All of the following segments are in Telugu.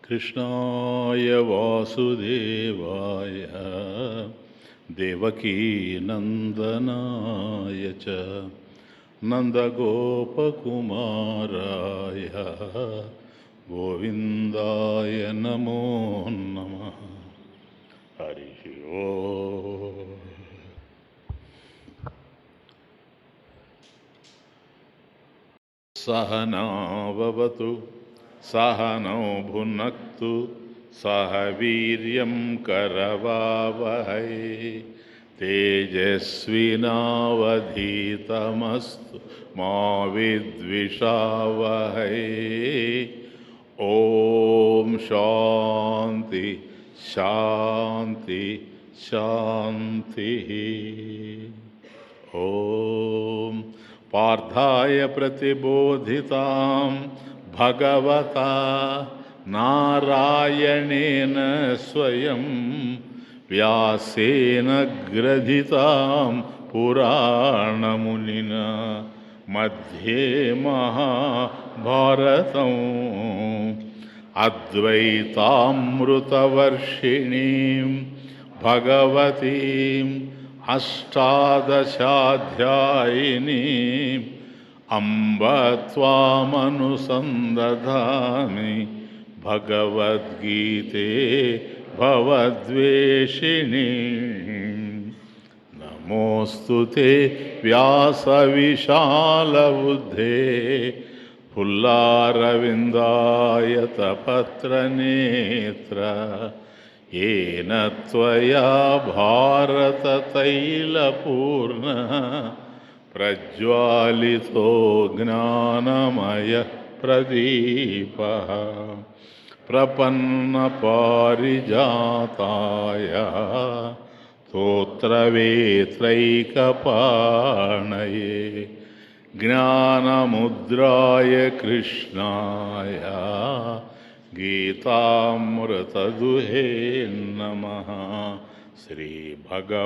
कृष्णाय वासुदेवाय देवकीनन्दनाय च नन्दगोपकुमाराय गोविन्दाय नमो नमः। हरिः ओम्। सहनाववतु सहनौ भुनक्तु सह वीर्यं करवावहै तेजस्विनावधीतमस्तु मा विद्विषावहै। ॐ शान्ति शान्ति शान्तिः। ॐ पार्थाय प्रतिबोधितां भगवता नारायणेन स्वयं व्यासेन ग्रथितां पुराणमुनिना मध्ये महाभारतम् अद्वैतामृतवर्षिणीं भगवतीम् अष्टादशाध्यायिनीम् अम्ब त्वामनुसन्दधामि भगवद्गीते भवद्वेषिणी। नमोऽस्तु ते व्यासविशालबुद्धे पुल्लारविन्दायतपत्रनेत्र येन त्वया भारततैलपूर्ण प्रज्वालितो ज्ञानमयः प्रदीपः प्रपन्नपारिजाताय स्तोत्रवेत्रैकपाणये ज्ञानमुद्राय कृष्णाय गीतामृतदुहे नमः। श्रीभगवानुवाच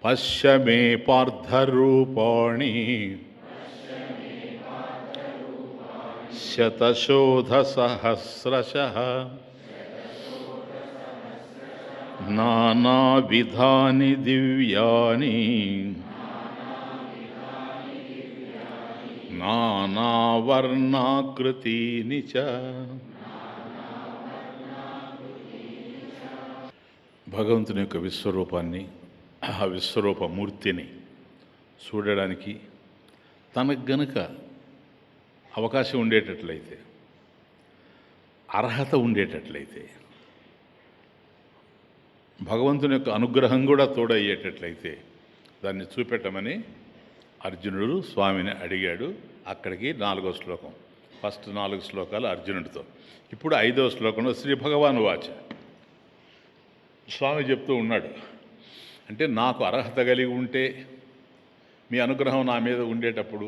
पश्य मे पार्थरूपाणि शतशोधसहस्रशः नानाविधानि दिव्यानि नानावर्णाकृतीनि च। భగవంతుని యొక్క విశ్వరూపాన్ని, ఆ విశ్వరూపమూర్తిని చూడడానికి తనకు గనుక అవకాశం ఉండేటట్లయితే, అర్హత ఉండేటట్లయితే, భగవంతుని యొక్క అనుగ్రహం కూడా తోడయ్యేటట్లయితే దాన్ని చూపెట్టమని అర్జునుడు స్వామిని అడిగాడు. అక్కడికి 4వ శ్లోకం. ఫస్ట్ 4 శ్లోకాలు అర్జునుడితో. ఇప్పుడు 5వ శ్లోకంలో శ్రీ భగవాన్ వాచ స్వామి చెప్తూ ఉన్నాడు. అంటే నాకు అర్హత కలిగి ఉంటే, మీ అనుగ్రహం నా మీద ఉండేటప్పుడు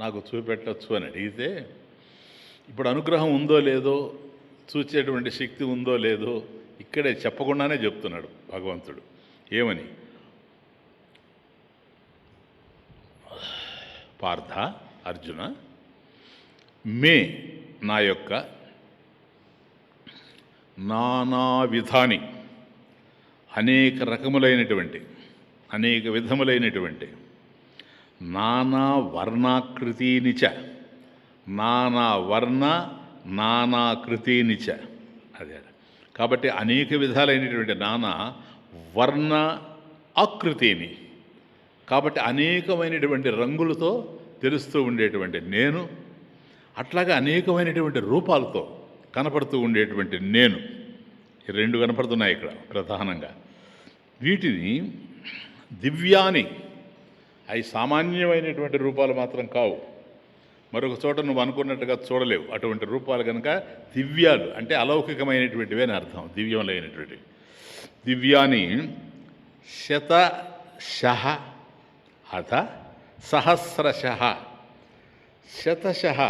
నాకు చూపెట్టచ్చు అని అడిగితే, ఇప్పుడు అనుగ్రహం ఉందో లేదో, చూచేటువంటి శక్తి ఉందో లేదో ఇక్కడే చెప్పకుండానే చెప్తున్నాడు భగవంతుడు. ఏమని? పార్థ, అర్జున, మే నా యొక్క నానా విధాని అనేక రకములైనటువంటి, అనేక విధములైనటువంటి, నానా వర్ణాకృతినిచ, నానా వర్ణ నానాకృతినిచ. అదే కాబట్టి అనేక విధాలైనటువంటి నానా వర్ణ ఆకృతిని, కాబట్టి అనేకమైనటువంటి రంగులతో తెలుస్తూ ఉండేటువంటి నేను, అట్లాగే అనేకమైనటువంటి రూపాలతో కనపడుతూ ఉండేటువంటి నేను, ఈ 2 కనపడుతున్నాయి ఇక్కడ ప్రధానంగా. వీటిని దివ్యాని, అవి సామాన్యమైనటువంటి రూపాలు మాత్రం కావు. మరొక చోట నువ్వు అనుకున్నట్టుగా చూడలేవు అటువంటి రూపాలు. కనుక దివ్యాలు అంటే అలౌకికమైనటువంటివి అని అర్థం. దివ్యములైనటువంటివి. దివ్యాని శతశః అథ సహస్రశః. శతశః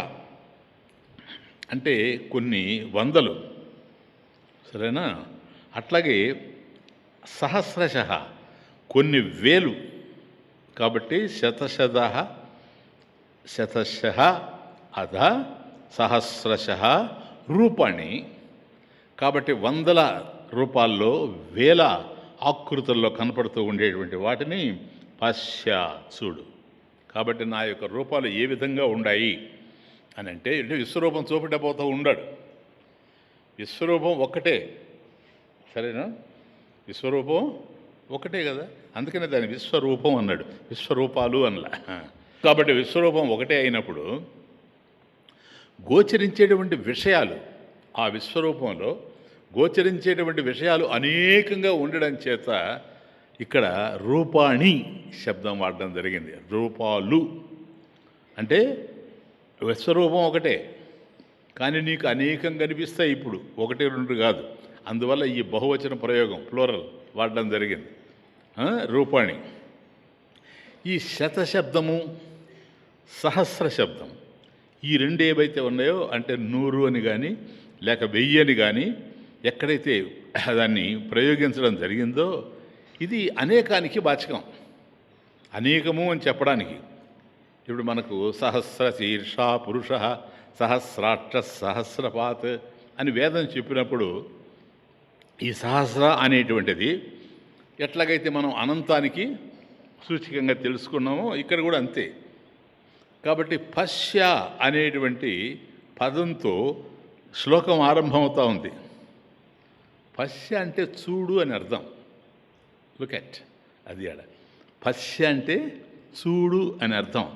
అంటే కొన్ని వందలు, సరేనా? అట్లాగే సహస్రశః కొన్ని వేలు. కాబట్టి శతశః శతశః అథ సహస్రశః రూపాణి. కాబట్టి వందల రూపాల్లో, వేల ఆకృతుల్లో కనపడుతూ ఉండేటువంటి వాటిని పశ్య చూడు. కాబట్టి నా యొక్క రూపాలు ఏ విధంగా ఉన్నాయి అని అంటే విశ్వరూపం చూపెట్టబోతూ ఉండాడు. విశ్వరూపం ఒక్కటే, సరేనా? విశ్వరూపం ఒకటే కదా, అందుకనే దాన్ని విశ్వరూపం అన్నాడు, విశ్వరూపాలు అనలా. కాబట్టి విశ్వరూపం ఒకటే అయినప్పుడు గోచరించేటువంటి విషయాలు, ఆ విశ్వరూపంలో గోచరించేటువంటి విషయాలు అనేకంగా ఉండడం చేత ఇక్కడ రూపాణి శబ్దం వాడడం జరిగింది. రూపాలు అంటే విశ్వరూపం ఒకటే, కానీ నీకు అనేకం కనిపిస్తాయి. ఇప్పుడు ఒకటి రెండు కాదు, అందువల్ల ఈ బహువచన ప్రయోగం ప్లూరల్ వాడడం జరిగింది. రూపాణి. ఈ శతశబ్దము, సహస్ర శబ్దం, ఈ రెండు ఏవైతే ఉన్నాయో అంటే 100 అని కానీ లేక 1000 అని కానీ ఎక్కడైతే దాన్ని ప్రయోగించడం జరిగిందో ఇది అనేకానికి వాచకం. అనేకము అని చెప్పడానికి ఇప్పుడు మనకు సహస్ర శీర్ష పురుష, సహస్రాక్ష, సహస్రపాత్ అని వేదం చెప్పినప్పుడు ఈ సహస్ర అనేటువంటిది ఎట్లాగైతే మనం అనంతానికి సూచికంగా తెలుసుకున్నామో ఇక్కడ కూడా అంతే. కాబట్టి పశ్య అనేటువంటి పదంతో శ్లోకం ఆరంభమవుతూ ఉంది. పశ్య అంటే చూడు అని అర్థం. లుక్ అట్, అది ఆడ పశ్య అంటే చూడు అని అర్థం.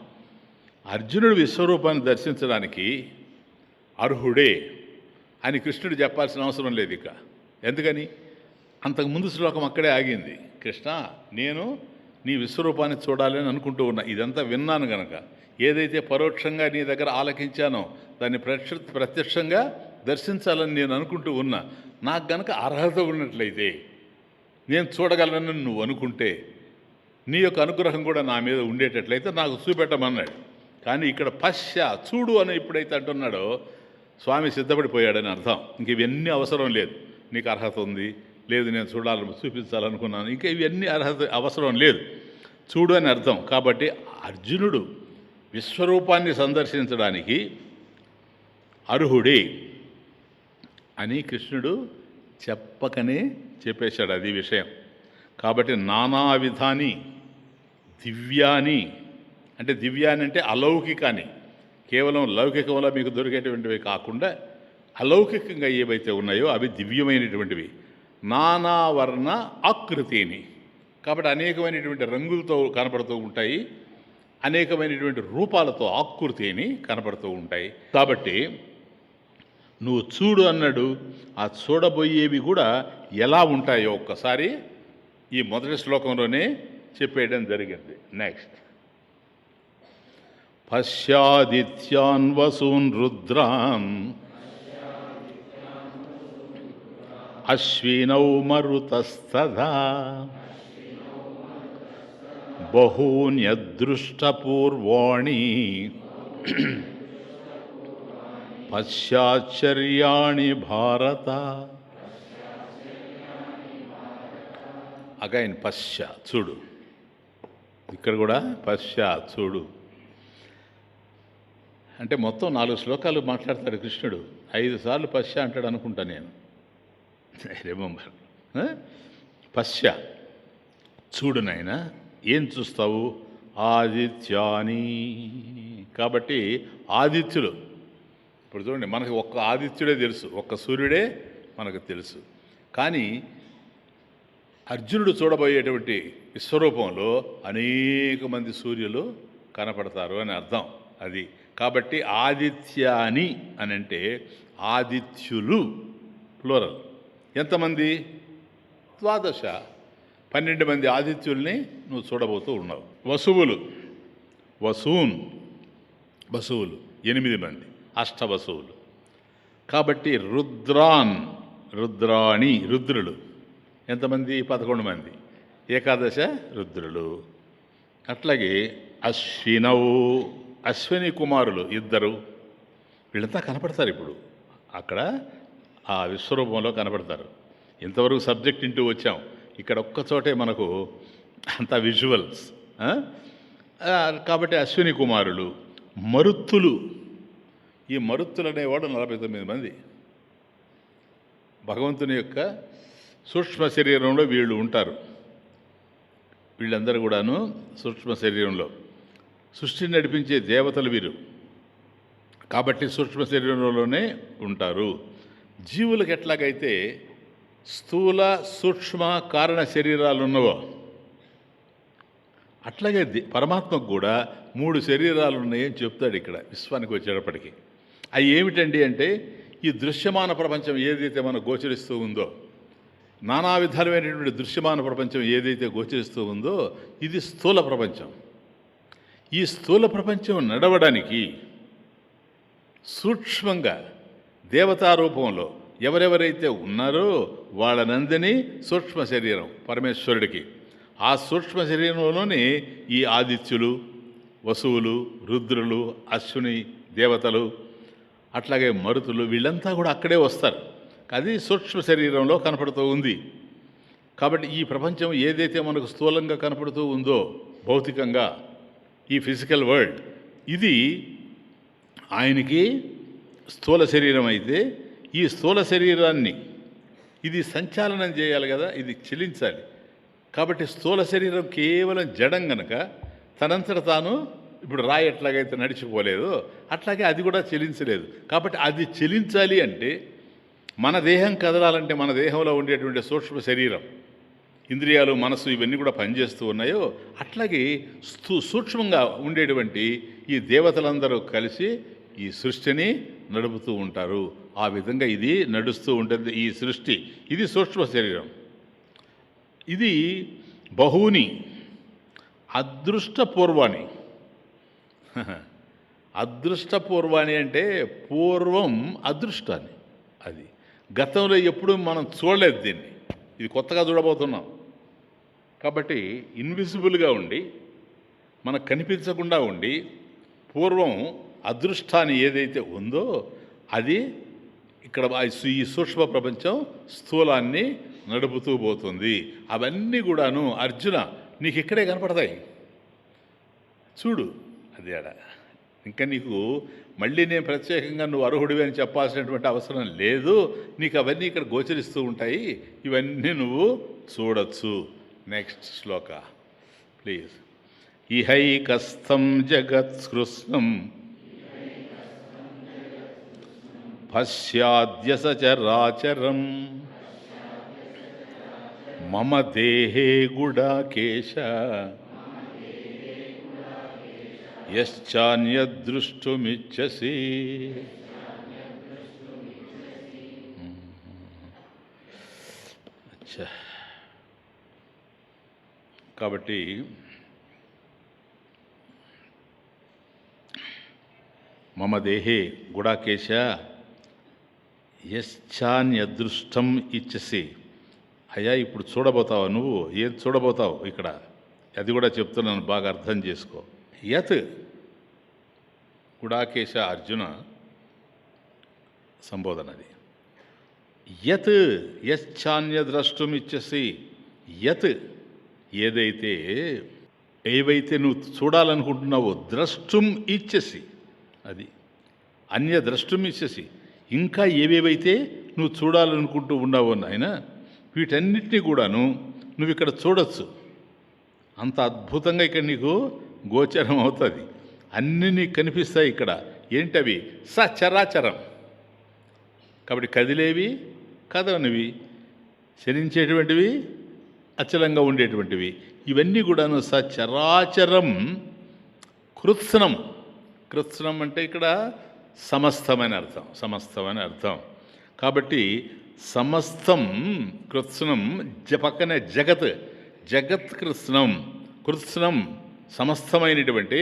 అర్జునుడు విశ్వరూపాన్ని దర్శించడానికి అర్హుడే అని కృష్ణుడు చెప్పాల్సిన అవసరం లేదు ఇక. ఎందుకని? అంతకుముందు శ్లోకం అక్కడే ఆగింది. కృష్ణ, నేను నీ విశ్వరూపాన్ని చూడాలని అనుకుంటూ ఉన్నా, ఇదంతా విన్నాను గనక, ఏదైతే పరోక్షంగా నీ దగ్గర ఆలకించానో దాన్ని ప్రత్యక్షంగా దర్శించాలని నేను అనుకుంటూ ఉన్నా. నాకు గనక అర్హత ఉన్నట్లయితే, నేను చూడగలనని నువ్వు అనుకుంటే, నీ యొక్క అనుగ్రహం కూడా నా మీద ఉండేటట్లయితే నాకు చూపెట్టమన్నాడు. కానీ ఇక్కడ పశ్య చూడు అని ఎప్పుడైతే అంటున్నాడో స్వామి సిద్ధపడిపోయాడని అర్థం. ఇంక ఇవన్నీ అవసరం లేదు. నీకు అర్హత ఉంది, లేదు నేను చూపించాలనుకున్నాను, ఇంకా ఇవన్నీ అర్హత అవసరం లేదు, చూడు అని అర్థం. కాబట్టి అర్జునుడు విశ్వరూపాన్ని సందర్శించడానికి అర్హుడే అని కృష్ణుడు చెప్పకనే చెప్పేశాడు. అది విషయం. కాబట్టి నానా విధాని దివ్యాని, అంటే దివ్యాని అంటే అలౌకికాని, కేవలం లౌకికంలో మీకు దొరికేటువంటివి కాకుండా అలౌకికంగా ఏవైతే ఉన్నాయో అవి దివ్యమైనటువంటివి. నానావర్ణ ఆకృతిని, కాబట్టి అనేకమైనటువంటి రంగులతో కనపడుతూ ఉంటాయి, అనేకమైనటువంటి రూపాలతో ఆకృతిని కనపడుతూ ఉంటాయి. కాబట్టి నువ్వు చూడు అన్నాడు. ఆ చూడబోయేవి కూడా ఎలా ఉంటాయో ఒక్కసారి ఈ మొదటి శ్లోకంలోనే చెప్పేయడం జరిగింది. నెక్స్ట్, పశ్యాదిత్యాన్ వసూన్ రుద్రాన్ అశ్వినౌ మరుతస్తదా బహూన్యదృష్టపూర్వాణి పశ్చాశ్చర్యాణి భారత. అగైన్ పశ్చ చూడు, ఇక్కడ కూడా పశ్చ చూడు అంటే మొత్తం 4 శ్లోకాలు మాట్లాడతాడు కృష్ణుడు. 5 సార్లు పశ్చ అంటాడు అనుకుంటా నేను, రిమెంబర్. పశ్చ చూడు నాయనా, ఏం చూస్తావు? ఆదిత్యాని. కాబట్టి ఆదిత్యులు, ఇప్పుడు చూడండి, మనకి ఒక్క ఆదిత్యుడే తెలుసు, ఒక్క సూర్యుడే మనకు తెలుసు. కానీ అర్జునుడు చూడబోయేటువంటి విశ్వరూపంలో అనేక మంది సూర్యులు కనపడతారు అని అర్థం. అది కాబట్టి ఆదిత్యాని అని అంటే ఆదిత్యులు ప్లూరల్. ఎంతమంది? 12 మంది ఆదిత్యుల్ని నువ్వు చూడబోతూ ఉన్నావు. వసువులు, వసువులు 8 మంది, అష్టవసువులు. కాబట్టి రుద్రాణి రుద్రులు ఎంతమంది? 11 మంది, 11 రుద్రులు. అట్లాగే అశ్విని కుమారులు 2, వీళ్ళంతా కనపడతారు. ఇప్పుడు అక్కడ ఆ విశ్వరూపంలో కనపడతారు. ఇంతవరకు సబ్జెక్ట్ ఇంటూ వచ్చాం, ఇక్కడ ఒక్కచోటే మనకు అంత విజువల్స్. కాబట్టి అశ్విని కుమారులు మరుత్తులు. ఈ మరుత్తులు అనేవాడు 49 మంది. భగవంతుని యొక్క సూక్ష్మ శరీరంలో వీళ్ళు ఉంటారు. వీళ్ళందరూ కూడాను సూక్ష్మ శరీరంలో సృష్టిని నడిపించే దేవతలు వీరు. కాబట్టి సూక్ష్మ శరీరంలోనే ఉంటారు. జీవులకు ఎట్లాగైతే స్థూల సూక్ష్మ కారణ శరీరాలు ఉన్నవో అట్లాగే పరమాత్మకు కూడా 3 శరీరాలు ఉన్నాయని చెప్తాడు ఇక్కడ విశ్వానికి వచ్చేటప్పటికి. అవి ఏమిటండి అంటే, ఈ దృశ్యమాన ప్రపంచం ఏదైతే మనకు గోచరిస్తూ ఉందో, నానా విధాలమైనటువంటి దృశ్యమాన ప్రపంచం ఏదైతే గోచరిస్తూ ఉందో, ఇది స్థూల ప్రపంచం. ఈ స్థూల ప్రపంచం నడవడానికి సూక్ష్మంగా దేవతారూపంలో ఎవరెవరైతే ఉన్నారో వాళ్ళనందని సూక్ష్మ శరీరం పరమేశ్వరుడికి. ఆ సూక్ష్మ శరీరంలోనే ఈ ఆదిత్యులు, వసువులు, రుద్రులు, అశ్విని దేవతలు, అట్లాగే మరుతులు, వీళ్ళంతా కూడా అక్కడే వస్తారు. అది సూక్ష్మ శరీరంలో కనపడుతూ ఉంది. కాబట్టి ఈ ప్రపంచం ఏదైతే మనకు స్థూలంగా కనపడుతూ ఉందో భౌతికంగా, ఈ ఫిజికల్ వరల్డ్, ఇది ఆయనకి స్థూల శరీరం అయితే, ఈ స్థూల శరీరాన్ని ఇది సంచాలనం చేయాలి కదా, ఇది చెలించాలి. కాబట్టి స్థూల శరీరం కేవలం జడం గనక తనంతట తాను ఇప్పుడు రాయి ఎట్లాగైతే నడిచిపోలేదో అట్లాగే అది కూడా చెలించలేదు. కాబట్టి అది చెలించాలి అంటే మన దేహం కదలాలంటే మన దేహంలో ఉండేటువంటి సూక్ష్మ శరీరం, ఇంద్రియాలు, మనసు ఇవన్నీ కూడా పనిచేస్తూ ఉన్నాయో అట్లాగే సూక్ష్మంగా ఉండేటువంటి ఈ దేవతలందరూ కలిసి ఈ సృష్టిని నడుపుతూ ఉంటారు. ఆ విధంగా ఇది నడుస్తూ ఉంటుంది ఈ సృష్టి. ఇది సూక్ష్మ శరీరం. ఇది బహూని అదృష్టపూర్వాణి. అదృష్టపూర్వాణి అంటే పూర్వం అదృష్టాన్ని, అది గతంలో ఎప్పుడు మనం చూడలేదు దీన్ని, ఇది కొత్తగా చూడబోతున్నాం. కాబట్టి ఇన్విజిబుల్గా ఉండి మనకు కనిపించకుండా ఉండి పూర్వం అదృష్టాన్ని ఏదైతే ఉందో అది ఇక్కడ ఈ సూక్ష్మ ప్రపంచం స్థూలాన్ని నడుపుతూ పోతుంది. అవన్నీ కూడాను అర్జున నీకు ఇక్కడే కనపడతాయి, చూడు. అది ఆడ ఇంకా నీకు మళ్ళీ నేను ప్రత్యేకంగా నువ్వు అర్హుడివి అని చెప్పాల్సినటువంటి అవసరం లేదు. నీకు అవన్నీ ఇక్కడ గోచరిస్తూ ఉంటాయి, ఇవన్నీ నువ్వు చూడొచ్చు. Next Shloka please. ఇహైకస్థం జగత్కృష్ణం పశ్యాద్య సచరాచరం మమ దేహే గుడాకేశ యశ్చాన్యదృష్టుమిచ్చసి. కాబట్టి మమ దేహే గుడాకేశ యశ్చాన్యదృష్టం ఇచ్చసి. అయ్యా ఇప్పుడు చూడబోతావా నువ్వు? ఏం చూడబోతావు ఇక్కడ? అది కూడా చెప్తున్నాను, బాగా అర్థం చేసుకో. యత్ గుడాకేశ అర్జున సంబోధనది. యత్ యశ్చాన్యద్రష్టుమిచ్చసి. యత్ ఏవైతే నువ్వు చూడాలనుకుంటున్నావో ద్రష్టుం ఇచ్చసి, అది అన్య ద్రష్టుం ఇచ్చసి, ఇంకా ఏవేవైతే నువ్వు చూడాలనుకుంటూ ఉన్నావో నాయన వీటన్నిటినీ కూడాను నువ్వు ఇక్కడ చూడొచ్చు. అంత అద్భుతంగా ఇక్కడ నీకు గోచరం అవుతుంది. అన్నీ నీకు కనిపిస్తాయి ఇక్కడ. ఏంటవి? సచరాచరం. కాబట్టి కదిలేవి, కదలనివి, చలించేటువంటివి, అచలంగా ఉండేటువంటివి, ఇవన్నీ కూడాను సచరాచరం. కృత్స్నం. కృత్స్నం అంటే ఇక్కడ సమస్తమని అర్థం, సమస్తమని అర్థం. కాబట్టి సమస్తం కృత్స్నం, పక్కనే జగత్, జగత్ కృత్స్నం. కృత్స్నం సమస్తమైనటువంటి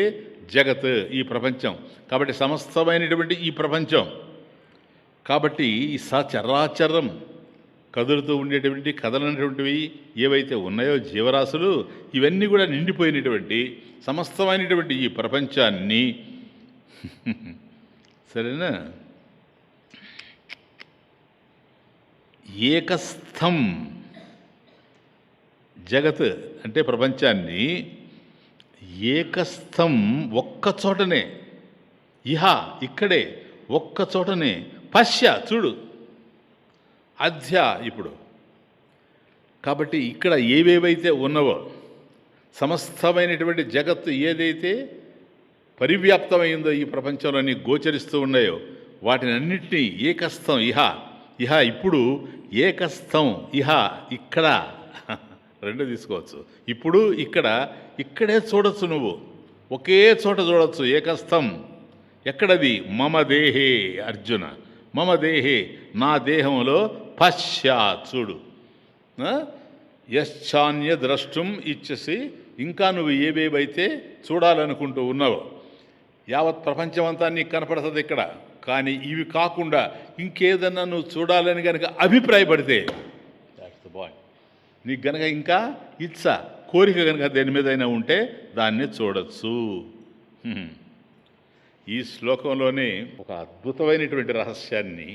జగత్, ఈ ప్రపంచం. కాబట్టి సమస్తమైనటువంటి ఈ ప్రపంచం. కాబట్టి ఈ సచరాచరం కదులుతూ ఉండేటువంటి, కదలనటువంటివి ఏవైతే ఉన్నాయో జీవరాశులు, ఇవన్నీ కూడా నిండిపోయినటువంటి సమస్తమైనటువంటి ఈ ప్రపంచాన్ని సరేనా ఏకస్థం, జగత్ అంటే ప్రపంచాన్ని ఏకస్థం ఒక్కచోటనే ఇహ ఇక్కడే ఒక్క చోటనే పశ్య చూడు అధ్య ఇప్పుడు. కాబట్టి ఇక్కడ ఏవేవైతే ఉన్నవో సమస్తమైనటువంటి జగత్తు ఏదైతే పరివ్యాప్తమైందో ఈ ప్రపంచంలోని గోచరిస్తూ ఉన్నాయో వాటిని అన్నింటినీ ఏకస్థం ఇహ ఇహ ఇప్పుడు ఏకస్థం ఇహ ఇక్కడ రెండు తీసుకోవచ్చు. ఇప్పుడు ఇక్కడ ఇక్కడే చూడొచ్చు, నువ్వు ఒకే చోట చూడొచ్చు ఏకస్థం. ఎక్కడది? మమ దేహే అర్జున, మమ దేహే నా దేహంలో పశ్యా చూడు. యశ్చాన్య ద్రష్టం ఇచ్చసి ఇంకా నువ్వు ఏవేవైతే చూడాలనుకుంటూ ఉన్నావో యావత్ ప్రపంచమంతా నీకు కనపడుతుంది ఇక్కడ. కానీ ఇవి కాకుండా ఇంకేదన్నా నువ్వు చూడాలని కనుక అభిప్రాయపడితే దాట్స్ ద పాయింట్. నీకు కనుక ఇంకా ఇచ్చ కోరిక కనుక దేని మీదైనా ఉంటే దాన్ని చూడొచ్చు. ఈ శ్లోకంలోనే ఒక అద్భుతమైనటువంటి రహస్యాన్ని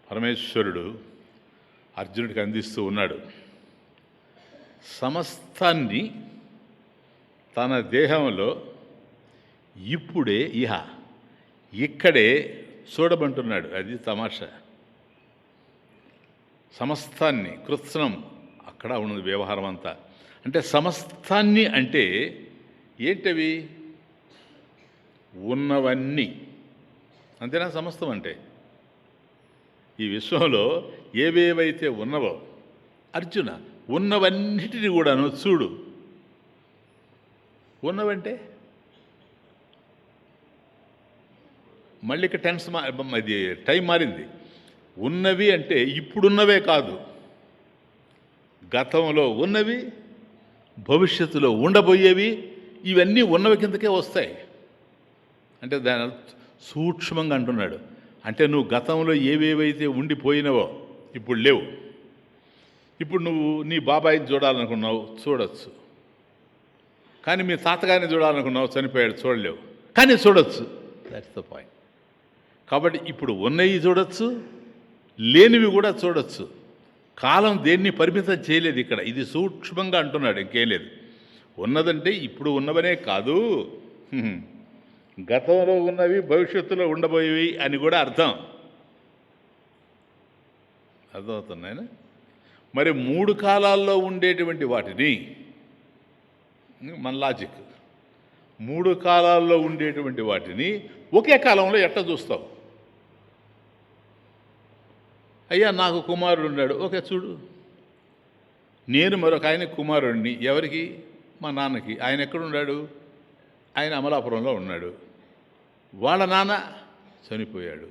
పరమేశ్వరుడు అర్జునుడికి అందిస్తూ ఉన్నాడు. సమస్తాన్ని తన దేహంలో ఇప్పుడే ఇహ ఇక్కడే చూడమంటున్నాడు. అది తమాషా. సమస్తాన్ని కృత్స్నం అక్కడ ఉన్నది వ్యవహారం అంతా. అంటే సమస్తాన్ని అంటే ఏంటవి? ఉన్నవన్నీ. అంతేనా సమస్తం అంటే? ఈ విశ్వంలో ఏవేవైతే ఉన్నవో అర్జున ఉన్నవన్నిటిని కూడాను చూడు. ఉన్నవంటే మళ్ళీ ఇక ఇది టైం మారింది. ఉన్నవి అంటే ఇప్పుడున్నవే కాదు, గతంలో ఉన్నవి, భవిష్యత్తులో ఉండబోయేవి, ఇవన్నీ ఉన్నవి కిందకే వస్తాయి. అంటే దాని సూక్ష్మంగా అంటున్నాడు. అంటే నువ్వు గతంలో ఏవేవైతే ఉండిపోయినవో ఇప్పుడు లేవు. ఇప్పుడు నువ్వు నీ బాబాయిని చూడాలనుకున్నావు, చూడొచ్చు. కానీ మీ తాతగారిని చూడాలనుకున్నావు, చనిపోయాడు, చూడలేవు. కానీ చూడొచ్చు. That's the point. కాబట్టి ఇప్పుడు ఉన్నవి చూడొచ్చు, లేనివి కూడా చూడొచ్చు. కాలం దేన్ని పరిమితం చేయలేదు ఇక్కడ. ఇది సూక్ష్మంగా అంటున్నాడు, ఇంకేం లేదు. ఉన్నదంటే ఇప్పుడు ఉన్నవనే కాదు, గతంలో ఉన్నవి, భవిష్యత్తులో ఉండబోయేవి అని కూడా అర్థమవుతున్నాయన. మరి 3 కాలాల్లో ఉండేటువంటి వాటిని మన లాజిక్, 3 కాలాల్లో ఉండేటువంటి వాటిని ఒకే కాలంలో ఎట్లా చూస్తావు? అయ్యా నాకు కుమారుడు ఉన్నాడు, ఓకే చూడు. నేను మరొక ఆయన కుమారుడిని. ఎవరికి? మా నాన్నకి. ఆయన ఎక్కడున్నాడు? ఆయన అమలాపురంలో ఉన్నాడు. వాళ్ళ నాన్న చనిపోయాడు,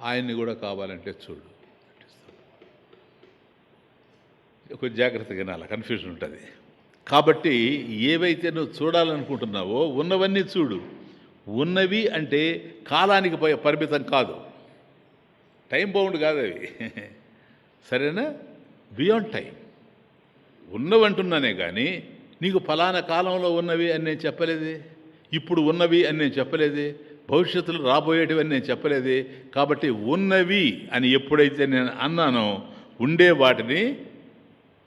ఆయన్ని కూడా కావాలంటే చూడు. కొంచెం జాగ్రత్తగా వినాలి, కన్ఫ్యూజన్ ఉంటుంది. కాబట్టి ఏవైతే నువ్వు చూడాలనుకుంటున్నావో ఉన్నవన్నీ చూడు. ఉన్నవి అంటే కాలానికి పరిమితం కాదు, టైం బౌండ్ కాదు అవి. సరేనా? బియాండ్ టైం ఉన్నవంటున్నానే కానీ నీకు ఫలానా కాలంలో ఉన్నవి అని నేను చెప్పలేదే, ఇప్పుడు ఉన్నవి అని నేను చెప్పలేదే, భవిష్యత్తులో రాబోయేటివి అని నేను చెప్పలేదే. కాబట్టి ఉన్నవి అని ఎప్పుడైతే నేను అన్నానో ఉండే వాటిని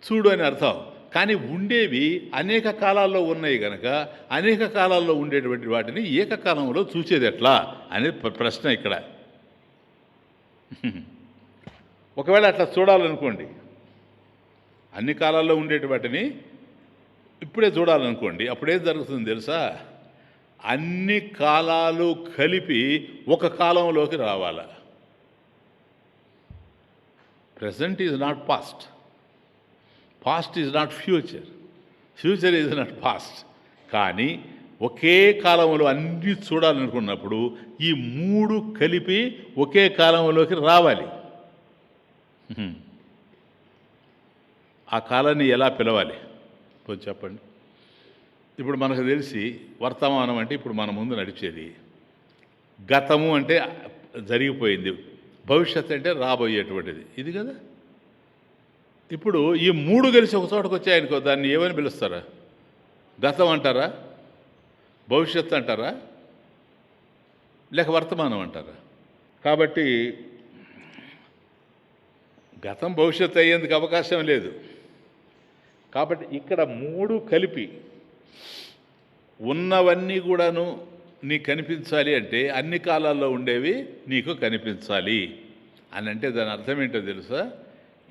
చూడు అని అర్థం. కానీ ఉండేవి అనేక కాలాల్లో ఉన్నాయి కనుక అనేక కాలాల్లో ఉండేటువంటి వాటిని ఏకకాలంలో చూసేది ఎట్లా అనేది ప్రశ్న ఇక్కడ. ఒకవేళ అట్లా చూడాలనుకోండి, అన్ని కాలాల్లో ఉండేటి వాటిని ఇప్పుడే చూడాలనుకోండి, అప్పుడేం జరుగుతుంది తెలుసా? అన్ని కాలాలు కలిపి ఒక కాలంలోకి రావాలి. Present is not past, past is not future, future is not past. కానీ ఒకే కాలంలో అన్నీ చూడాలనుకున్నప్పుడు ఈ 3 కలిపి ఒకే కాలంలోకి రావాలి. ఆ కాలాన్ని ఎలా పిలవాలి కొంచెం చెప్పండి. ఇప్పుడు మనకు తెలిసి వర్తమానం అంటే ఇప్పుడు మన ముందు నడిచేది, గతము అంటే జరిగిపోయింది, భవిష్యత్తు అంటే రాబోయేటువంటిది, ఇది కదా. ఇప్పుడు ఈ 3 కలిసి ఒక చోటకు వచ్చాయనుకో, దాన్ని ఏమని పిలుస్తారా? గతం అంటారా, భవిష్యత్తు అంటారా, లేక వర్తమానం అంటారా? కాబట్టి గతం భవిష్యత్తు అయ్యేందుకు అవకాశం లేదు. కాబట్టి ఇక్కడ 3 కలిపి ఉన్నవన్నీ కూడాను నీకు కనిపించాలి అంటే అన్ని కాలాల్లో ఉండేవి నీకు కనిపించాలి అని అంటే దాని అర్థం ఏంటో తెలుసా?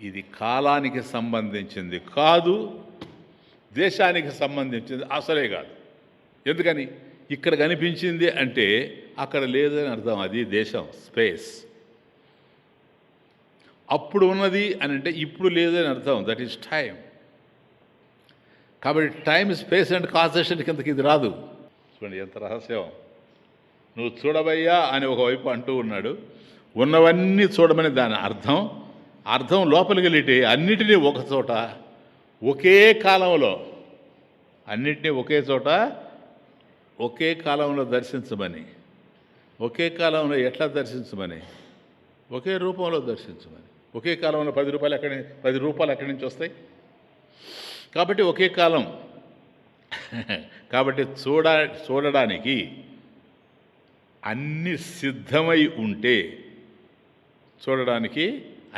ఇది కాలానికి సంబంధించింది కాదు, దేశానికి సంబంధించింది అసలే కాదు. ఎందుకని? ఇక్కడ కనిపించింది అంటే అక్కడ లేదని అర్థం. అది దేశం, స్పేస్. అప్పుడు ఉన్నది అని అంటే ఇప్పుడు లేదని అర్థం. That is time. కాబట్టి టైం, స్పేస్ అండ్ కాన్సెషన్ కిందకి ఇది రాదు. చూడండి ఎంత రహస్యం. నువ్వు చూడవయ్యా అని ఒకవైపు అంటూ ఉన్నాడు. ఉన్నవన్నీ చూడమని దాని అర్థం లోపలికి వెళ్ళి అన్నిటినీ ఒక చోట ఒకే కాలంలో, అన్నిటినీ ఒకే చోట ఒకే కాలంలో దర్శించమని. ఒకే కాలంలో ఎట్లా దర్శించమని? ఒకే రూపంలో దర్శించమని. ఒకే కాలంలో 10 రూపాయలు ఎక్కడి నుంచి వస్తాయి? కాబట్టి ఒకే కాలం. కాబట్టి చూడడానికి అన్ని సిద్ధమై ఉంటే, చూడడానికి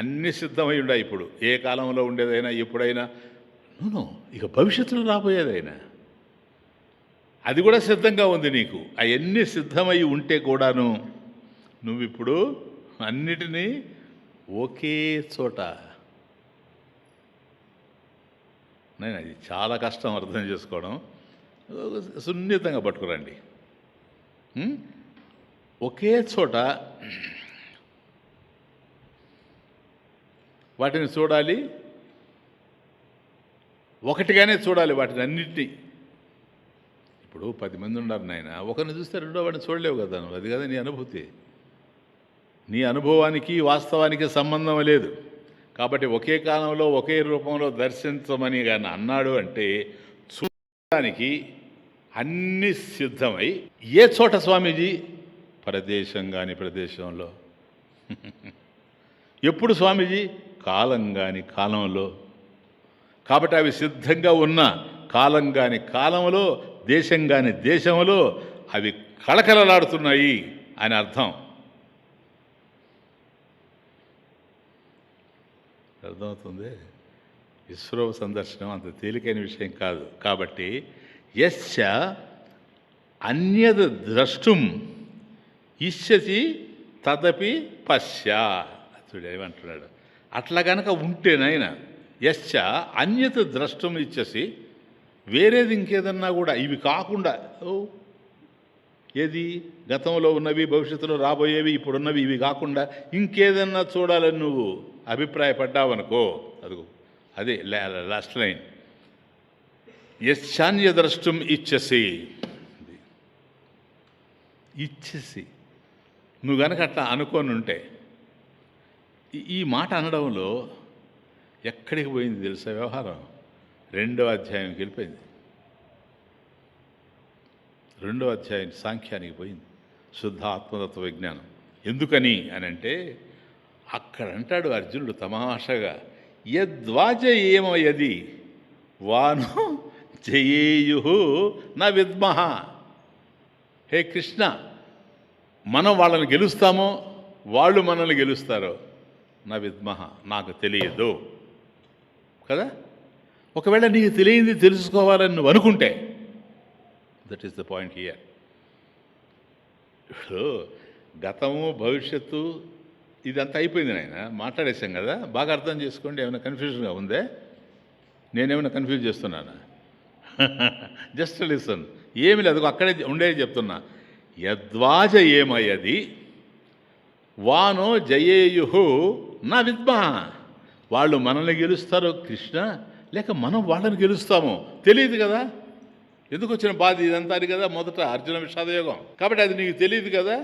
అన్ని సిద్ధమై ఉన్నాయి. ఇప్పుడు ఏ కాలంలో ఉండేదైనా, ఎప్పుడైనా, ఇక భవిష్యత్తులో రాబోయేదైనా అది కూడా సిద్ధంగా ఉంది నీకు. అవన్నీ సిద్ధమై ఉంటే కూడాను నువ్విప్పుడు అన్నిటినీ ఒకే చోట. నేను అది చాలా కష్టం అర్థం చేసుకోవడం. సున్నితంగా పట్టుకురండి. ఒకే చోట వాటిని చూడాలి, ఒకటిగానే చూడాలి వాటిని అన్నిటినీ. ఇప్పుడు 10 మంది ఉన్నారు నాయన, ఒకరిని చూస్తే రెండో వాడిని చూడలేవు కదా నువ్వు. అది కదా నీ అనుభూతి. నీ అనుభవానికి వాస్తవానికి సంబంధం లేదు. కాబట్టి ఒకే కాలంలో ఒకే రూపంలో దర్శించమని కానీ అన్నాడు అంటే చూడడానికి అన్ని సిద్ధమై. ఏ చోట స్వామీజీ? ప్రదేశం కాని ప్రదేశంలో. ఎప్పుడు స్వామీజీ? కాలం కాని కాలంలో. కాబట్టి అవి సిద్ధంగా ఉన్న కాలం కాని కాలంలో, దేశం కాని దేశంలో అవి కళకళలాడుతున్నాయి అని అర్థం. అర్థమవుతుంది? విశ్వ సందర్శనం అంత తేలికైన విషయం కాదు. కాబట్టి యస్య అన్యద్ ద్రష్టుం ఇష్యసి తదపి పశ్య. చూడు ఏమంటున్నాడు. అట్లా కనుక ఉంటేనైనా యస్య అన్యత్ ద్రష్టుం ఇచ్చసి, వేరేది ఇంకేదన్నా కూడా ఇవి కాకుండా, ఏది గతంలో ఉన్నవి, భవిష్యత్తులో రాబోయేవి, ఇప్పుడున్నవి, ఇవి కాకుండా ఇంకేదన్నా చూడాలని నువ్వు అభిప్రాయపడ్డావనుకో, అదిగో అదే లాస్ట్ లైన్. యశాన్య ద్రష్టం ఇచ్చసి. నువ్వు కనుక అట్లా అనుకొని ఉంటే, ఈ మాట అనడంలో ఎక్కడికి పోయింది తెలుసా వ్యవహారం? 2వ అధ్యాయంకి వెళ్ళిపోయింది. 2వ అధ్యాయం సాంఖ్యానికి పోయింది, శుద్ధ ఆత్మతత్వ విజ్ఞానం. ఎందుకని అని అంటే అక్కడ అంటాడు అర్జునుడు తమాషగా, యద్వాజ ఏమయది వాను జయేయు నా విద్మహ. హే కృష్ణ, మనం వాళ్ళని గెలుస్తామో వాళ్ళు మనల్ని గెలుస్తారో నా విద్మహ, నాకు తెలియదు కదా. ఒకవేళ నీకు తెలియంది తెలుసుకోవాలని నువ్వు అనుకుంటే, that is the point here. ఇప్పుడు గతము భవిష్యత్తు ఇదంతా అయిపోయింది నాయన, మాట్లాడేసాం కదా. బాగా అర్థం చేసుకోండి. ఏమైనా కన్ఫ్యూజన్గా ఉందే? నేనేమైనా కన్ఫ్యూజ్ చేస్తున్నానా? Just listen. ఏమి లేదు, అక్కడే ఉండేది చెప్తున్నా. యద్వాజ ఏమయ్యది వానో జయేయు నా విద్మా. వాళ్ళు మనల్ని గెలుస్తారో కృష్ణ, లేక మనం వాళ్ళని గెలుస్తామో తెలియదు కదా. ఎందుకు వచ్చిన బాధ ఇదంతా? అది కదా మొదట అర్జున విషాదయోగం. కాబట్టి అది నీకు తెలియదు కదా.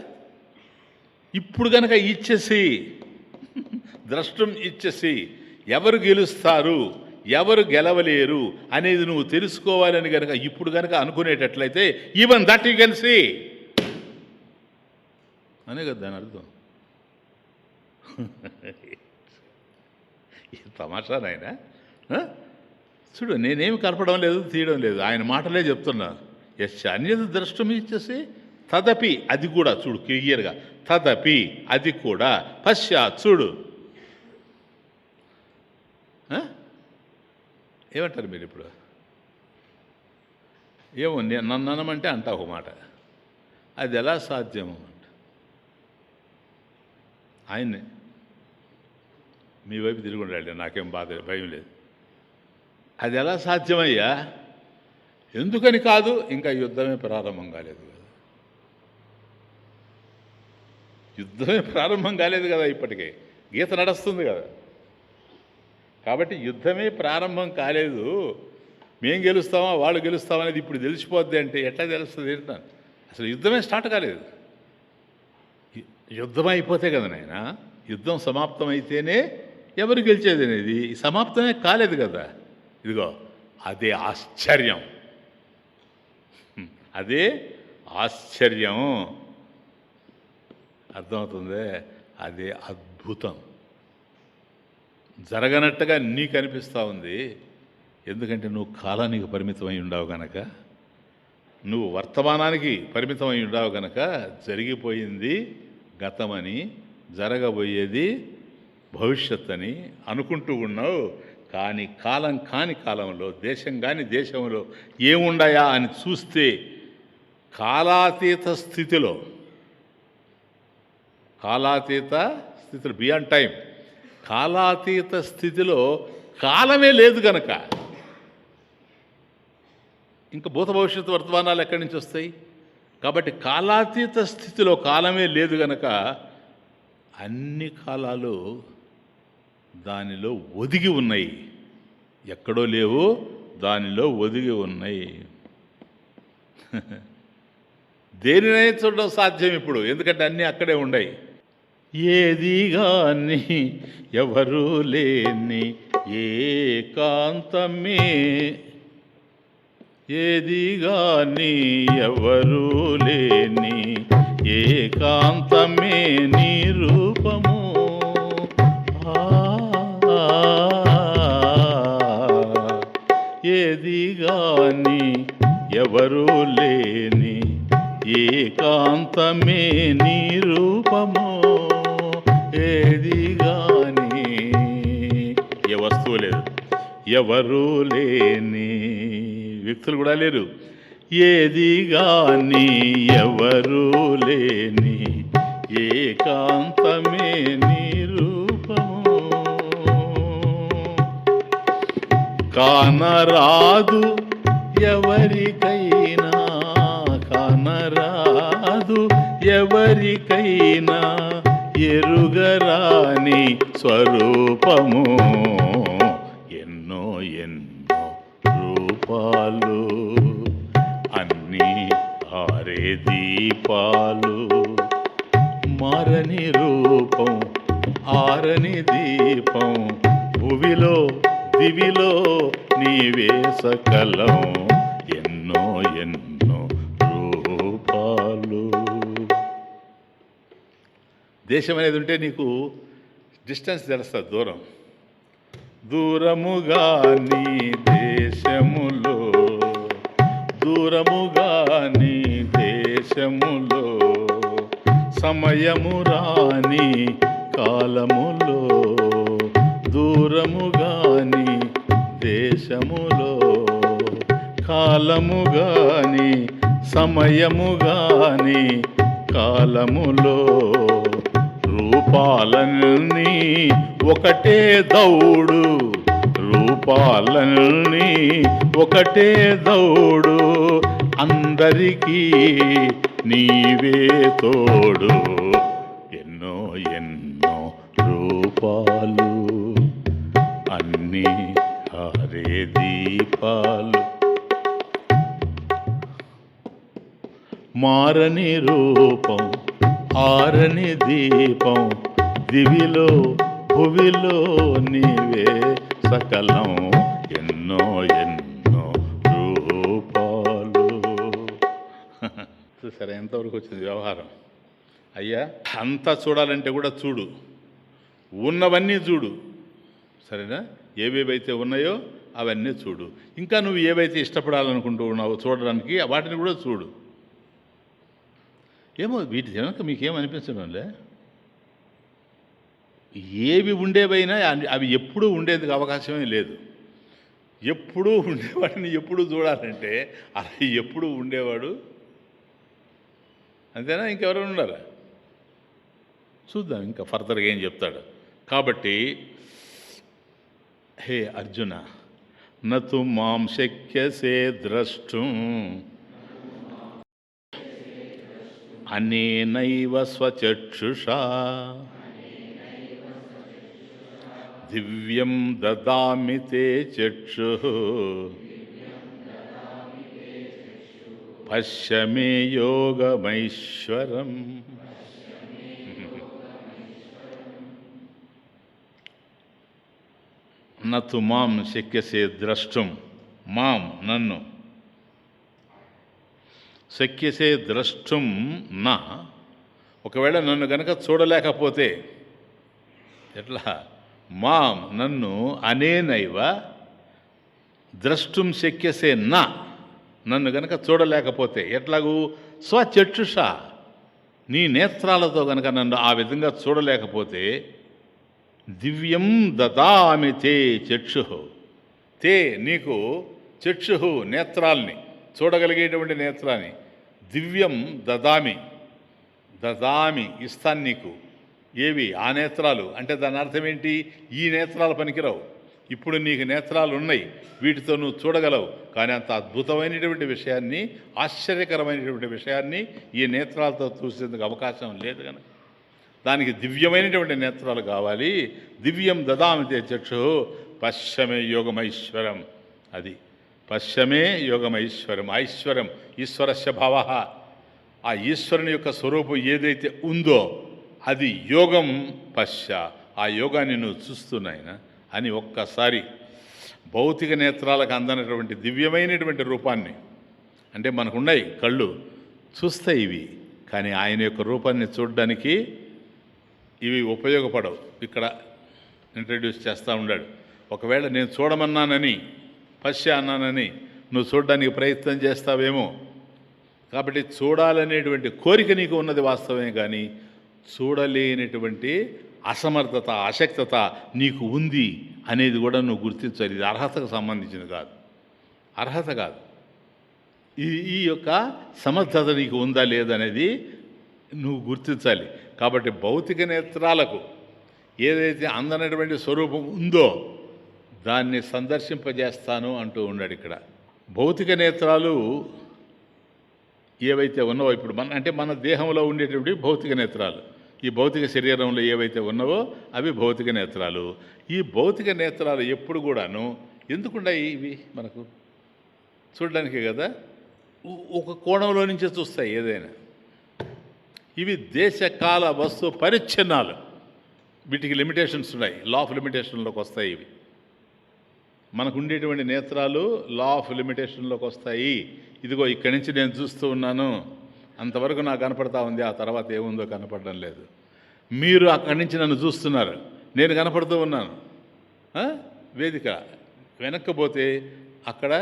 ఇప్పుడు కనుక ఇచ్చేసి, ద్రష్టం ఇచ్చేసి, ఎవరు గెలుస్తారు ఎవరు గెలవలేరు అనేది నువ్వు తెలుసుకోవాలని కనుక ఇప్పుడు కనుక అనుకునేటట్లయితే, even that you can see అనే కదా దాని అర్థం. తమాషా నాయన. చూడు, నేనేమి కలపడం లేదు, తీయడం లేదు, ఆయన మాటలే చెప్తున్నా. ఎస్ అన్యది ద్రష్టం ఇచ్చేసి తదపి, అది కూడా చూడు క్లియర్గా, తదపి అది కూడా, పశ్చాత్ చూడు. ఏమంటారు మీరు ఇప్పుడు? ఏమో నన్ను అనమంటే అంటా ఒక మాట, అది ఎలా సాధ్యము అంట. ఆయన్నే మీ వైపు తిరిగి ఉండాలి, నాకేం బాధ భయం లేదు. అది ఎలా సాధ్యమయ్యా? ఎందుకని కాదు, ఇంకా యుద్ధమే ప్రారంభం కాలేదు కదా. యుద్ధమే ప్రారంభం కాలేదు కదా, ఇప్పటికే గీత నడుస్తుంది కదా. కాబట్టి యుద్ధమే ప్రారంభం కాలేదు, మేం గెలుస్తామా వాళ్ళు గెలుస్తామా అనేది ఇప్పుడు తెలిసిపోద్ది అంటే ఎట్లా తెలుస్తుంది ఏంటంటే, అసలు యుద్ధమే స్టార్ట్ కాలేదు. యుద్ధం అయిపోతే కదా నాయన, యుద్ధం సమాప్తం అయితేనే ఎవరు గెలిచేది అనేది. సమాప్తమే కాలేదు కదా. ఇదిగో అదే ఆశ్చర్యం, అదే ఆశ్చర్యం. అర్థమవుతుంది? అదే అద్భుతం. జరగనట్టుగా నీకు అనిపిస్తూ ఉంది, ఎందుకంటే నువ్వు కాలానికి పరిమితమై ఉండవు గనక, నువ్వు వర్తమానానికి పరిమితమై ఉండవు గనక జరిగిపోయింది గతమని, జరగబోయేది భవిష్యత్ అని అనుకుంటూ ఉన్నావు. కానీ కాలం కాని కాలంలో, దేశం కాని దేశంలో ఏముండాయా అని చూస్తే కాలాతీత స్థితిలో, బియాండ్ టైం, కాలాతీత స్థితిలో కాలమే లేదు గనక ఇంకా భూత భవిష్యత్తు వర్తమానాలు ఎక్కడి నుంచి వస్తాయి? కాబట్టి కాలాతీత స్థితిలో కాలమే లేదు గనక అన్ని కాలాలు దానిలో ఒదిగి ఉన్నాయి. ఎక్కడో లేవు, దానిలో ఒదిగి ఉన్నాయి. దేనినైనా చూడడం సాధ్యం ఇప్పుడు, ఎందుకంటే అన్నీ అక్కడే ఉన్నాయి. ఏదిగాని ఎవరూ లేని ఏకాంతమే, ఏదిగాని ఎవరూ లేని ఏకాంతమే నీ రూపము. ఏదిగాని ఎవరూ లేని ఏకాంతమే నీ రూపము. ఏదిగాని, ఏ వస్తువు లేదు, ఎవరూ లేని వ్యక్తులు కూడా లేరు. ఏదిగాని ఎవరూ లేని ఏకాంతమే నీ రూపము. కానరాదు ఎవరికైనా, కానరాదు ఎవరికైనా ఎరుగరాని స్వరూపము. ఎన్నో ఎన్నో రూపాలు, అన్నీ ఆరే దీపాలు. మారని రూపం, ఆరని దీపం, భువిలో దివిలో నీవే సకలం. ఎన్నో ఎన్నో రూపాలు. దేశం అనేది ఉంటే నీకు డిస్టెన్స్ తెలుస్తుంది, దూరం. దూరముగా నీ దేశములో, దూరముగా నీ దేశములో, సమయము రాని కాలములో, దూరముగా నీ దేశములో, కాలము గాని సమయము గాని కాలములో, రూపాలన్నీ ఒకటే దౌడు, రూపాలన్నీ ఒకటే దౌడు. అందరికీ నీవే తోడు. ఎన్నో ఎన్నో రూపాలు, అన్నీ హారే దీపాలు. మారని రూపం, ఆరని దీపం, దివిలో భువిలో నీవే సకలం. ఎన్నో ఎన్నో రూపాలు. సరే, ఎంతవరకు వచ్చింది వ్యవహారం? అయ్యా, అంతా చూడాలంటే కూడా చూడు, ఉన్నవన్నీ చూడు, సరేనా? ఏవేవైతే ఉన్నాయో అవన్నీ చూడు. ఇంకా నువ్వు ఏవైతే ఇష్టపడాలనుకుంటూ ఉన్నావో చూడడానికి వాటిని కూడా చూడు. ఏమో వీటి వెనక మీకేమనిపించడంలే? ఏవి ఉండేవైనా అవి ఎప్పుడూ ఉండేందుకు అవకాశమే లేదు. ఎప్పుడూ ఉండేవాడిని ఎప్పుడు చూడాలంటే అలా ఎప్పుడూ ఉండేవాడు అంతేనా? ఇంకెవరైనా ఉండాలా? చూద్దాం ఇంకా ఫర్దర్గా ఏం చెప్తాడు. కాబట్టి హే అర్జున, నతు మాం శక్యసే ద్రష్టుం అనేనైవ స్వచక్షుషా దివ్యం దదామి తే చక్షుః పశ్య మే యోగమైశ్వరం. నతు మాం శక్యసే ద్రష్టుం, మాం నన్ను, శక్యసే ద్రష్టుం నా, ఒకవేళ నన్ను గనక చూడలేకపోతే ఎట్లా? మాం నన్ను అనేనైవ ద్రష్టుం శక్యసే నా, నన్ను గనక చూడలేకపోతే ఎట్లాగూ స్వచక్షుష, నీ నేత్రాలతో గనక నన్ను ఆ విధంగా చూడలేకపోతే దివ్యం దదామి తే చక్షు, తే నీకు చక్షు నేత్రాల్ని, చూడగలిగేటువంటి నేత్రాన్ని, దివ్యం దదామి, దదామి ఇస్తాను నీకు. ఏవి ఆ నేత్రాలు అంటే దాని అర్థం ఏంటి? ఈ నేత్రాలు పనికిరావు, ఇప్పుడు నీకు నేత్రాలు ఉన్నాయి, వీటితో నువ్వు చూడగలవు, కానీ అంత అద్భుతమైనటువంటి విషయాన్ని, ఆశ్చర్యకరమైనటువంటి విషయాన్ని ఈ నేత్రాలతో చూసేందుకు అవకాశం లేదు కనుక దానికి దివ్యమైనటువంటి నేత్రాలు కావాలి. దివ్యం దదామితే చక్షు పశ్యమే యోగమైశ్వరం. అది పశ్యమే యోగమైశ్వరం. ఐశ్వరం ఈశ్వరస్య భావ, ఆ ఈశ్వరుని యొక్క స్వరూపం ఏదైతే ఉందో అది యోగం. పశ్య, ఆ యోగాన్ని నువ్వు చూస్తున్నాయినా అని ఒక్కసారి భౌతిక నేత్రాలకు అందనటువంటి దివ్యమైనటువంటి రూపాన్ని, అంటే మనకున్నాయి కళ్ళు చూస్తాయి ఇవి, కానీ ఆయన యొక్క రూపాన్ని చూడడానికి ఇవి ఉపయోగపడవు. ఇక్కడ ఇంట్రడ్యూస్ చేస్తూ ఉన్నాడు. ఒకవేళ నేను చూడమన్నానని, పశ్య అన్నానని నువ్వు చూడడానికి ప్రయత్నం చేస్తావేమో, కాబట్టి చూడాలనేటువంటి కోరిక నీకు ఉన్నది వాస్తవమే, కానీ చూడలేనటువంటి అసమర్థత, అశక్తత నీకు ఉంది అనేది కూడా నువ్వు గుర్తించాలి. ఇది అర్హతకు సంబంధించింది కాదు, అర్హత కాదు. ఈ యొక్క సమర్థత నీకు ఉందా లేదనేది నువ్వు గుర్తించాలి. కాబట్టి భౌతిక నేత్రాలకు ఏదైతే అందనటువంటి స్వరూపం ఉందో దాన్ని సందర్శింపజేస్తాను అంటూ ఉన్నాడు ఇక్కడ. భౌతిక నేత్రాలు ఏవైతే ఉన్నావో ఇప్పుడు మన దేహంలో ఉండేటువంటి భౌతిక నేత్రాలు, ఈ భౌతిక శరీరంలో ఏవైతే ఉన్నావో అవి భౌతిక నేత్రాలు. ఈ భౌతిక నేత్రాలు ఎప్పుడు కూడాను ఎందుకున్నాయి? ఇవి మనకు చూడడానికే కదా, ఒక కోణంలో నుంచే చూస్తాయి ఏదైనా. ఇవి దేశకాల వస్తు పరిచ్ఛిన్నాలు, వీటికి లిమిటేషన్స్ ఉన్నాయి, లా ఆఫ్ లిమిటేషన్లోకి వస్తాయి. ఇవి మనకు ఉండేటువంటి నేత్రాలు లా ఆఫ్ లిమిటేషన్లోకి వస్తాయి. ఇదిగో ఇక్కడి నుంచి నేను చూస్తూ ఉన్నాను, అంతవరకు నాకు కనపడతా ఉంది, ఆ తర్వాత ఏముందో కనపడడం లేదు. మీరు అక్కడి నుంచి నన్ను చూస్తున్నారు, నేను కనపడుతూ ఉన్నాను. వేదిక వెనక్కపోతే అక్కడ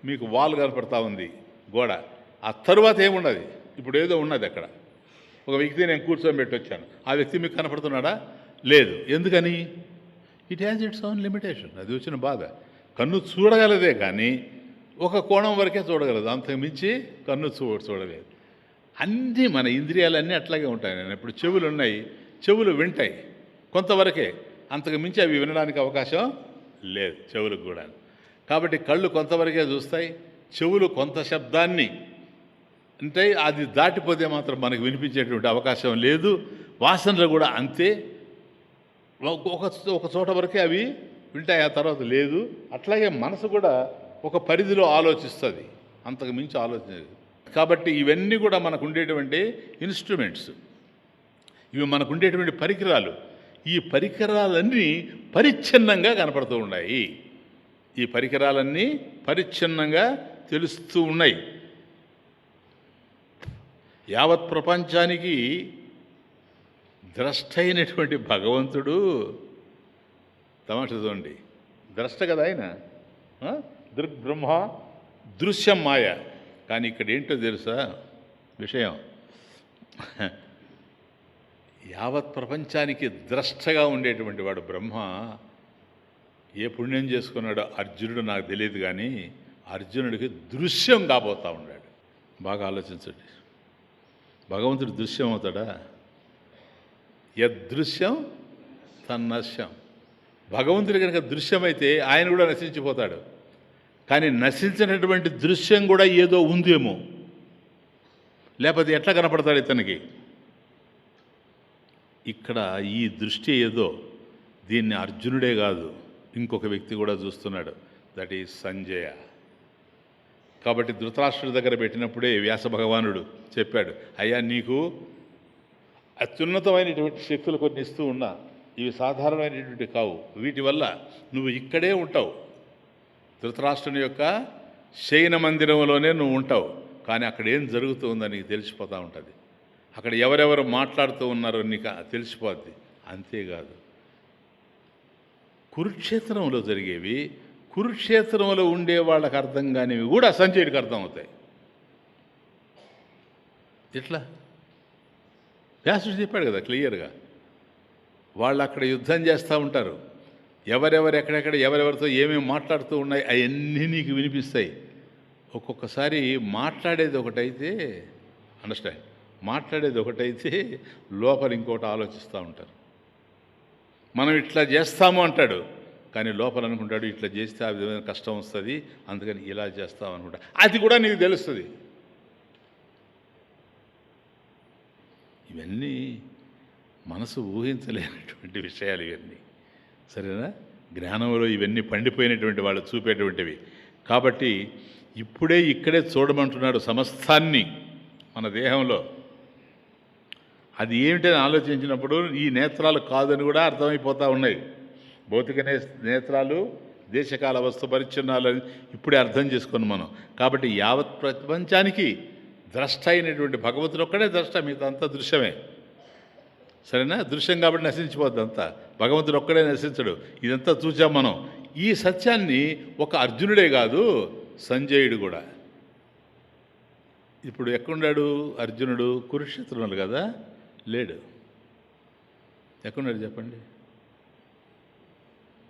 మీకు వాల్ కనపడతా ఉంది, గోడ. ఆ తరువాత ఏమున్నది? ఇప్పుడు ఏదో ఉన్నది అక్కడ. ఒక వ్యక్తి నేను కూర్చోబెట్టి వచ్చాను, ఆ వ్యక్తి మీకు కనపడుతున్నాడా? లేదు. ఎందుకని? It has its own limitation. అది వచ్చిన బాధ. కన్ను చూడగలదే కానీ ఒక కోణం వరకే చూడగలదు, అంతకు మించి కన్ను చూడలేదు. అన్నీ మన ఇంద్రియాలన్నీ అట్లాగే ఉంటాయి. నేను ఇప్పుడు చెవులు ఉన్నాయి, చెవులు వింటాయి కొంతవరకే, అంతకు మించి అవి వినడానికి అవకాశం లేదు చెవులకు కూడా. కాబట్టి కళ్ళు కొంతవరకే చూస్తాయి, చెవులు కొంత శబ్దాన్ని అంటే అది దాటిపోతే మాత్రం మనకు వినిపించేటువంటి అవకాశం లేదు. వాసనలు కూడా అంతే, ఒక చోట వరకే అవి వింటాయి, ఆ తర్వాత లేదు. అట్లాగే మనసు కూడా ఒక పరిధిలో ఆలోచిస్తుంది, అంతకు మించి ఆలోచన. కాబట్టి ఇవన్నీ కూడా మనకు ఉండేటువంటి ఇన్స్ట్రుమెంట్స్, ఇవి మనకు ఉండేటువంటి పరికరాలు. ఈ పరికరాలన్నీ పరిచ్ఛిన్నంగా కనపడుతూ ఉన్నాయి. ఈ పరికరాలన్నీ పరిచ్ఛిన్నంగా తెలుస్తూ ఉన్నాయి. యావత్ ప్రపంచానికి ద్రష్ట అయినటువంటి భగవంతుడు, తమాష చూడండి, ద్రష్ట కదా ఆయన, దృగ్బ్రహ్మ దృశ్యం మాయ. కానీ ఇక్కడ ఏంటో తెలుసా విషయం? యావత్ ప్రపంచానికి ద్రష్టగా ఉండేటువంటి వాడు బ్రహ్మ ఏ పుణ్యం చేసుకున్నాడో అర్జునుడు నాకు తెలియదు, కానీ అర్జునుడికి దృశ్యం కాబోతూ ఉన్నాడు. బాగా ఆలోచించండి. భగవంతుడు దృశ్యం అవుతాడా? యదృశ్యం తన్నశ్యం. భగవంతుడి కనుక దృశ్యమైతే ఆయన కూడా నశించిపోతాడు. కానీ నశించినటువంటి దృశ్యం కూడా ఏదో ఉందేమో, లేకపోతే ఎట్లా కనపడతాడు ఇతనికి? ఇక్కడ ఈ దృష్టి ఏదో, దీన్ని అర్జునుడే కాదు ఇంకొక వ్యక్తి కూడా చూస్తున్నాడు. That is Sanjaya. కాబట్టి ధృతరాష్ట్రుడి దగ్గర పెట్టినప్పుడే వ్యాస భగవానుడు చెప్పాడు, అయ్యా నీకు అత్యున్నతమైనటువంటి శక్తులు కొన్ని ఇస్తూ ఉన్నా, ఇవి సాధారణమైనటువంటి కావు, వీటి వల్ల నువ్వు ఇక్కడే ఉంటావు, ధృతరాష్ట్రుని యొక్క శయన మందిరంలోనే నువ్వు ఉంటావు. కానీ అక్కడ ఏం జరుగుతుందో నీకు తెలిసిపోతూ ఉంటుంది. అక్కడ ఎవరెవరు మాట్లాడుతూ ఉన్నారో నీకు తెలిసిపోద్ది. అంతేకాదు, కురుక్షేత్రంలో జరిగేవి కురుక్షేత్రంలో ఉండే వాళ్ళకి అర్థం కానివి కూడా సంజయుడికి అర్థం అవుతాయి. ఎట్లా? వ్యాసుడు చెప్పాడు కదా క్లియర్గా. వాళ్ళు అక్కడ యుద్ధం చేస్తూ ఉంటారు, ఎవరెవరు ఎక్కడెక్కడ ఎవరెవరితో ఏమేమి మాట్లాడుతూ ఉన్నాయి అవన్నీ నీకు వినిపిస్తాయి. ఒక్కొక్కసారి మాట్లాడేది ఒకటైతే, అండర్స్టాండ్, మాట్లాడేది ఒకటైతే లోపల ఇంకోటి ఆలోచిస్తూ ఉంటారు. మనం ఇట్లా చేస్తాము అంటాడు, కానీ లోపల అనుకుంటాడు ఇట్లా చేస్తే ఆ విధమైన కష్టం వస్తుంది, అందుకని ఇలా చేస్తాం అనుకుంటా. అది కూడా నీకు తెలుస్తుంది. ఇవన్నీ మనసు ఊహించలేనటువంటి విషయాలు ఇవన్నీ, సరేనా? జ్ఞానంలో ఇవన్నీ పండిపోయినటువంటి వాళ్ళు చూపేటువంటివి. కాబట్టి ఇప్పుడే ఇక్కడే చూడమంటున్నాడు సమస్తాన్ని మన దేహంలో. అది ఏమిటని ఆలోచించినప్పుడు ఈ నేత్రాలు కాదని కూడా అర్థమైపోతూ ఉన్నాయి. భౌతిక నేత్రాలు దేశకాల వస్తు పరిచ్ఛిన్నాలని ఇప్పుడే అర్థం చేసుకున్నాం మనం. కాబట్టి యావత్ ప్రపంచానికి ద్రష్ట అయినటువంటి భగవంతుడు ఒక్కడే ద్రష్ట, మిగతా అంతా దృశ్యమే, సరేనా? దృశ్యం కాబట్టి నశించిపోద్ది అంతా, భగవంతుడు ఒక్కడే నశించడు. ఇదంతా చూసాం మనం. ఈ సత్యాన్ని ఒక అర్జునుడే కాదు, సంజయుడు కూడా. ఇప్పుడు ఎక్కడున్నాడు అర్జునుడు? కురుక్షేత్రంలో కదా, లేడు. ఎక్కడున్నాడు చెప్పండి?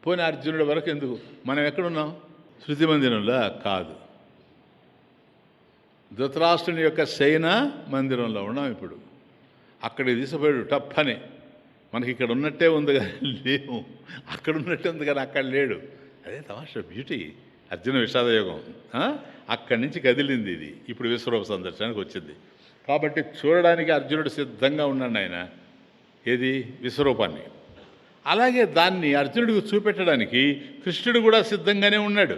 పోనీ అర్జునుడి వరకు ఎందుకు, మనం ఎక్కడున్నాం? శృతి మందిరంలో కాదు, ధృతరాష్ట్రుని యొక్క శయన మందిరంలో ఉన్నాం ఇప్పుడు. అక్కడికి తీసిపోయాడు టప్ అని. మనకి ఇక్కడ ఉన్నట్టే ఉంది కానీ లేవు, అక్కడ ఉన్నట్టే ఉంది కానీ అక్కడ లేడు. అదే తమాషా, బ్యూటీ అర్జున విషాదయోగం. అక్కడి నుంచి కదిలింది ఇది, ఇప్పుడు విశ్వరూప సందర్శనానికి వచ్చింది. కాబట్టి చూడడానికి అర్జునుడు సిద్ధంగా ఉన్నాడు ఆయన, ఏది? విశ్వరూపాన్ని. అలాగే దాన్ని అర్జునుడికి చూపెట్టడానికి కృష్ణుడు కూడా సిద్ధంగానే ఉన్నాడు.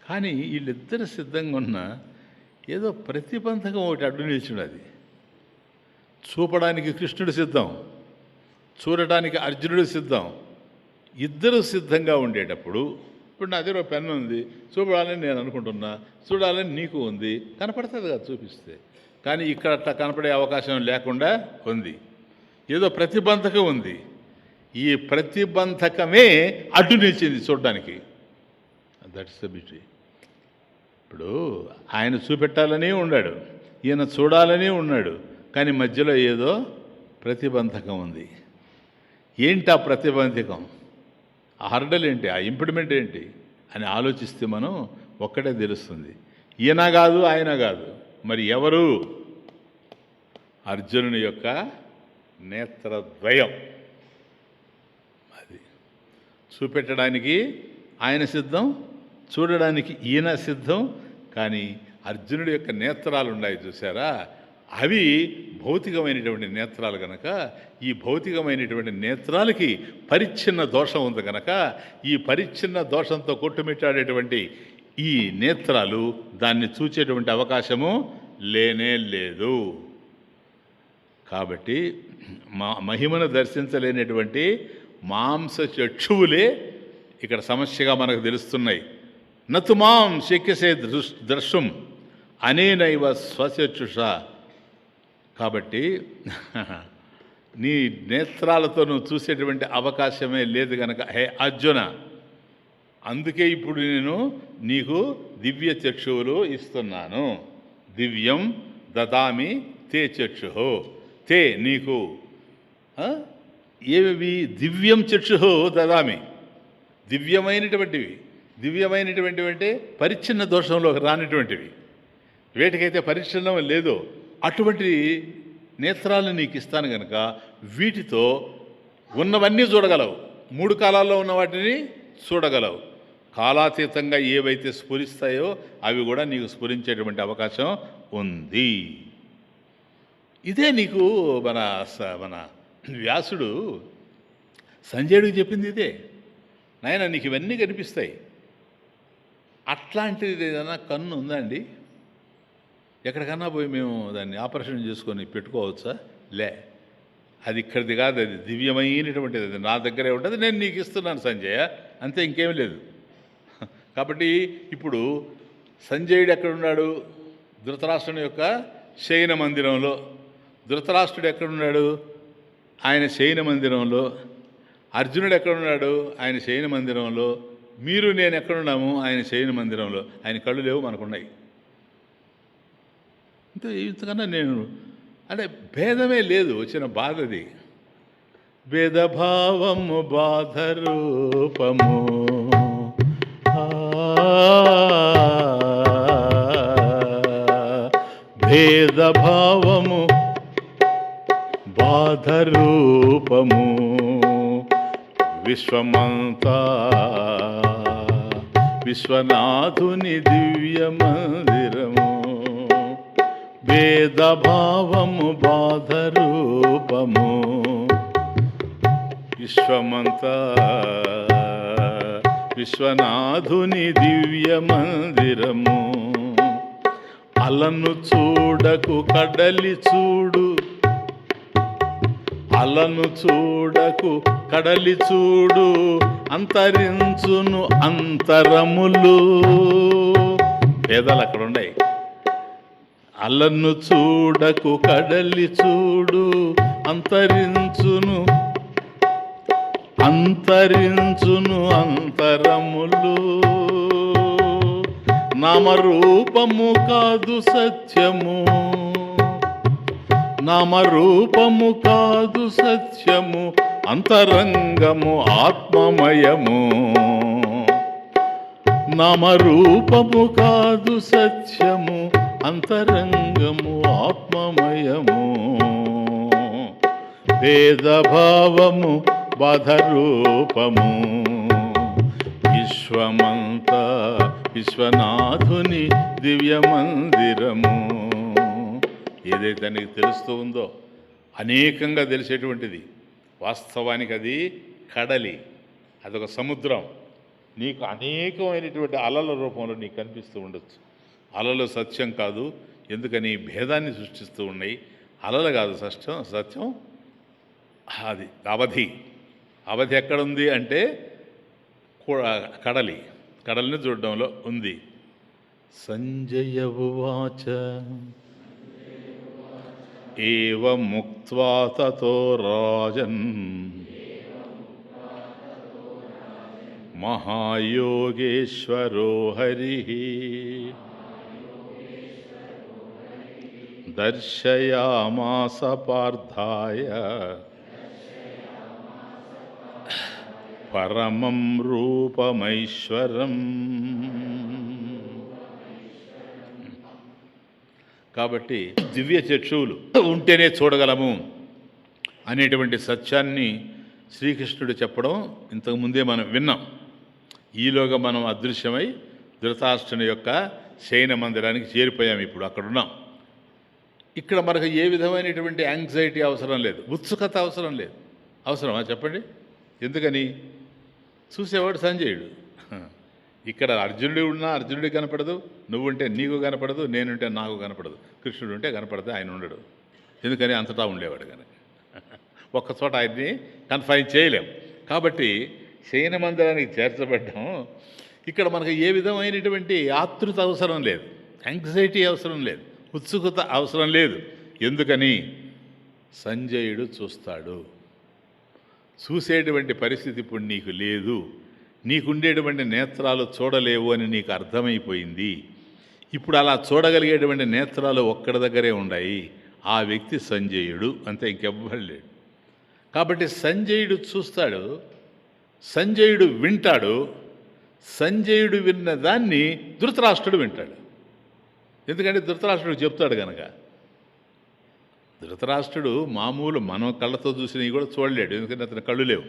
కానీ వీళ్ళిద్దరు సిద్ధంగా ఉన్న ఏదో ప్రతిబంధకం ఒకటి అడ్డు నిలిచినది. చూపడానికి కృష్ణుడు సిద్ధం, చూడటానికి అర్జునుడు సిద్ధం. ఇద్దరు సిద్ధంగా ఉండేటప్పుడు, ఇప్పుడు నా దగ్గర పెన్ను ఉంది, చూడాలని నేను అనుకుంటున్నా, చూడాలని నీకు ఉంది, కనపడుతుంది కదా చూపిస్తే. కానీ ఇక్కడ అట్లా కనపడే అవకాశం లేకుండా ఉంది, ఏదో ప్రతిబంధకం ఉంది. ఈ ప్రతిబంధకమే అడ్డు నిలిచింది చూడడానికి. That's the beauty. ఇప్పుడు ఆయన చూపెట్టాలని ఉన్నాడు, ఈయన చూడాలని ఉన్నాడు, కానీ మధ్యలో ఏదో ప్రతిబంధకం ఉంది. ఏంటి ఆ ప్రతిబంధకం? ఆ హర్డల్ ఏంటి? ఆ ఇంప్లిమెంట్ ఏంటి అని ఆలోచిస్తే మనం ఒక్కటే తెలుస్తుంది. ఈయన కాదు, ఆయన కాదు, మరి ఎవరు? అర్జునుని యొక్క నేత్రద్వయం. అది చూపెట్టడానికి ఆయన సిద్ధం, చూడడానికి ఈయన సిద్ధం. కానీ అర్జునుడి యొక్క నేత్రాలు ఉన్నాయి చూసారా, అవి భౌతికమైనటువంటి నేత్రాలు కనుక, ఈ భౌతికమైనటువంటి నేత్రాలకి పరిచ్ఛిన్న దోషం ఉంది కనుక, ఈ పరిచ్ఛిన్న దోషంతో కొట్టుమిట్టాడేటువంటి ఈ నేత్రాలు దాన్ని చూచేటువంటి అవకాశము లేనే లేదు. కాబట్టి మహిమను దర్శించలేనటువంటి మాంస చక్షువులే ఇక్కడ సమస్యగా మనకు తెలుస్తున్నాయి. నతు మాం శక్యసే ద్రష్టుం అనేనైవ స్వచక్షుష. కాబట్టి నీ నేత్రాలతో నువ్వు చూసేటువంటి అవకాశమే లేదు కనుక హే అర్జున, అందుకే ఇప్పుడు నేను నీకు దివ్య చక్షువులు ఇస్తున్నాను. దివ్యం దదామి తే చక్షు. తే నీకు ఏవి? దివ్యం చక్షు దదామి. దివ్యమైనటువంటివి. దివ్యమైనటువంటివి అంటే పరిచ్ఛిన్న దోషంలోకి రానిటువంటివి. వేటికైతే పరిచ్ఛిన్నం లేదో అటువంటి నేత్రాలను నీకు ఇస్తాను కనుక వీటితో ఉన్నవన్నీ చూడగలవు, 3 కాలాల్లో ఉన్న వాటిని చూడగలవు. కాలాతీతంగా ఏవైతే స్ఫురిస్తాయో అవి కూడా నీకు స్ఫురించేటువంటి అవకాశం ఉంది. ఇదే నీకు మన వ్యాసుడు సంజయుడికి చెప్పింది ఇదే. నాయన నీకు ఇవన్నీ కనిపిస్తాయి. అట్లాంటిది ఏదైనా కన్ను ఉందా అండి? ఎక్కడికన్నా పోయి మేము దాన్ని ఆపరేషన్ చేసుకొని పెట్టుకోవచ్చా? లే, అది ఇక్కడిది కాదు, అది దివ్యమైనటువంటిది, అది నా దగ్గరే ఉంటుంది, నేను నీకు ఇస్తున్నాను సంజయ, అంతే, ఇంకేం లేదు. కాబట్టి ఇప్పుడు సంజయుడు ఎక్కడున్నాడు? ధృతరాష్ట్రుని యొక్క శయన మందిరంలో. ధృతరాష్ట్రుడు ఎక్కడున్నాడు? ఆయన శయన మందిరంలో. అర్జునుడు ఎక్కడున్నాడు? ఆయన శయన మందిరంలో. మీరు నేను ఎక్కడున్నాము? ఆయన శయన మందిరంలో. ఆయన కళ్ళు లేవు, మనకున్నాయి. ఇంతే, ఇంతకన్నా నేను అంటే భేదమే లేదు. వచ్చిన బాధది భేదభావము బాధ రూపము. భేదభావము బాధ రూపము విశ్వమంతా విశ్వనాథుని దివ్య మందిరము. భేదభావము బాధ రూపము విశ్వమంతా విశ్వనాథుని దివ్య మందిరము. అలను చూడకు కడలి చూడు, అలను చూడకు కడలి చూడు, అంతరించును అంతరములు. భేదాలు అక్కడ ఉన్నాయి. అలను చూడకు కడలి చూడు, అంతరించును అంతరించును అంతరములు. నామరూపము కాదు సత్యము, నామరూపము కాదు సత్యము, అంతరంగము ఆత్మమయము. నామరూపము కాదు సత్యము, అంతరంగము ఆత్మమయము. భేదభావము బాధరూపము విశ్వమంతా విశ్వనాథుని దివ్య మందిరము. ఏదైతే నీకు తెలుస్తూ ఉందో అనేకంగా తెలిసేటువంటిది, వాస్తవానికి అది కడలి, అదొక సముద్రం. నీకు అనేకమైనటువంటి అలల రూపంలో నీకు కనిపిస్తూ ఉండొచ్చు. అలలు సత్యం కాదు, ఎందుకని భేదాన్ని సృష్టిస్తూ ఉన్నాయి. అలలు కాదు సత్యం, సత్యం అది అవధి. అవధి ఎక్కడుంది అంటే కడలి, కడలిని చూడడంలో ఉంది. సంజయ ఉవాచ ఏవం ముక్త్వా తతో రాజన్ మహాయోగేశ్వరో హరిః దర్శయామాస పార్థాయ పరమం రూపమైశ్వరం. కాబట్టి దివ్య చక్షువులు ఉంటేనే చూడగలము అనేటువంటి సత్యాన్ని శ్రీకృష్ణుడు చెప్పడం ఇంతకుముందే మనం విన్నాం. ఈలోగా మనం అదృశ్యమై ధృతరాష్ట్రుని యొక్క శయన మందిరానికి చేరిపోయాం. ఇప్పుడు అక్కడున్నాం. ఇక్కడ మనకు ఏ విధమైనటువంటి యాంగ్జైటీ అవసరం లేదు, ఉత్సుకత అవసరం లేదు. అవసరమా చెప్పండి? ఎందుకని? చూసేవాడు సంజయుడు. ఇక్కడ అర్జునుడు ఉన్నా అర్జునుడికి కనపడదు, నువ్వుంటే నీకు కనపడదు, నేనుంటే నాకు కనపడదు, కృష్ణుడు ఉంటే కనపడితే ఆయన ఉండడు. ఎందుకని? అంతటా ఉండేవాడు కనుక ఒక్కచోట ఆయన్ని కన్ఫైన్ చేయలేం. కాబట్టి శయన మందిరానికి చేర్చబడ్డం. ఇక్కడ మనకు ఏ విధమైనటువంటి ఆతృత అవసరం లేదు, యాంగ్జైటీ అవసరం లేదు, ఉత్సుకత అవసరం లేదు. ఎందుకని? సంజయుడు చూస్తాడు. చూసేటువంటి పరిస్థితి ఇప్పుడు నీకు లేదు. నీకుండేటువంటి నేత్రాలు చూడలేవు అని నీకు అర్థమైపోయింది. ఇప్పుడు అలా చూడగలిగేటువంటి నేత్రాలు ఒక్కడి దగ్గరే ఉన్నాయి. ఆ వ్యక్తి సంజయుడు, అంతే, ఇంకెవ్వరు లేడు. కాబట్టి సంజయుడు చూస్తాడు, సంజయుడు వింటాడు. సంజయుడు విన్న దాన్ని ధృతరాష్ట్రుడు వింటాడు. ఎందుకంటే ధృతరాష్ట్రుడు చెప్తాడు కనుక. ధృతరాష్ట్రుడు మామూలు మనం కళ్ళతో చూసినవి కూడా చూడలేడు, ఎందుకంటే అతని కళ్ళు లేవు.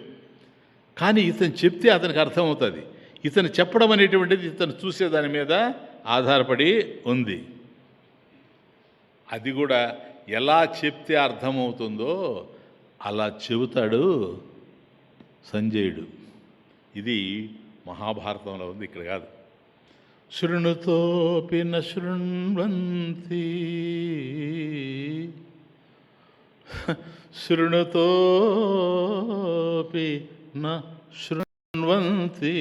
కానీ ఇతను చెప్తే అతనికి అర్థమవుతుంది. ఇతను చెప్పడం అనేటువంటిది ఇతను చూసే దాని మీద ఆధారపడి ఉంది. అది కూడా ఎలా చెప్తే అర్థమవుతుందో అలా చెబుతాడు సంజయుడు. ఇది మహాభారతంలో ఉంది, ఇక్కడ కాదు. శృణుతోపి న శృణ్వంతి, శృణుతోపి న శృణ్వంతి,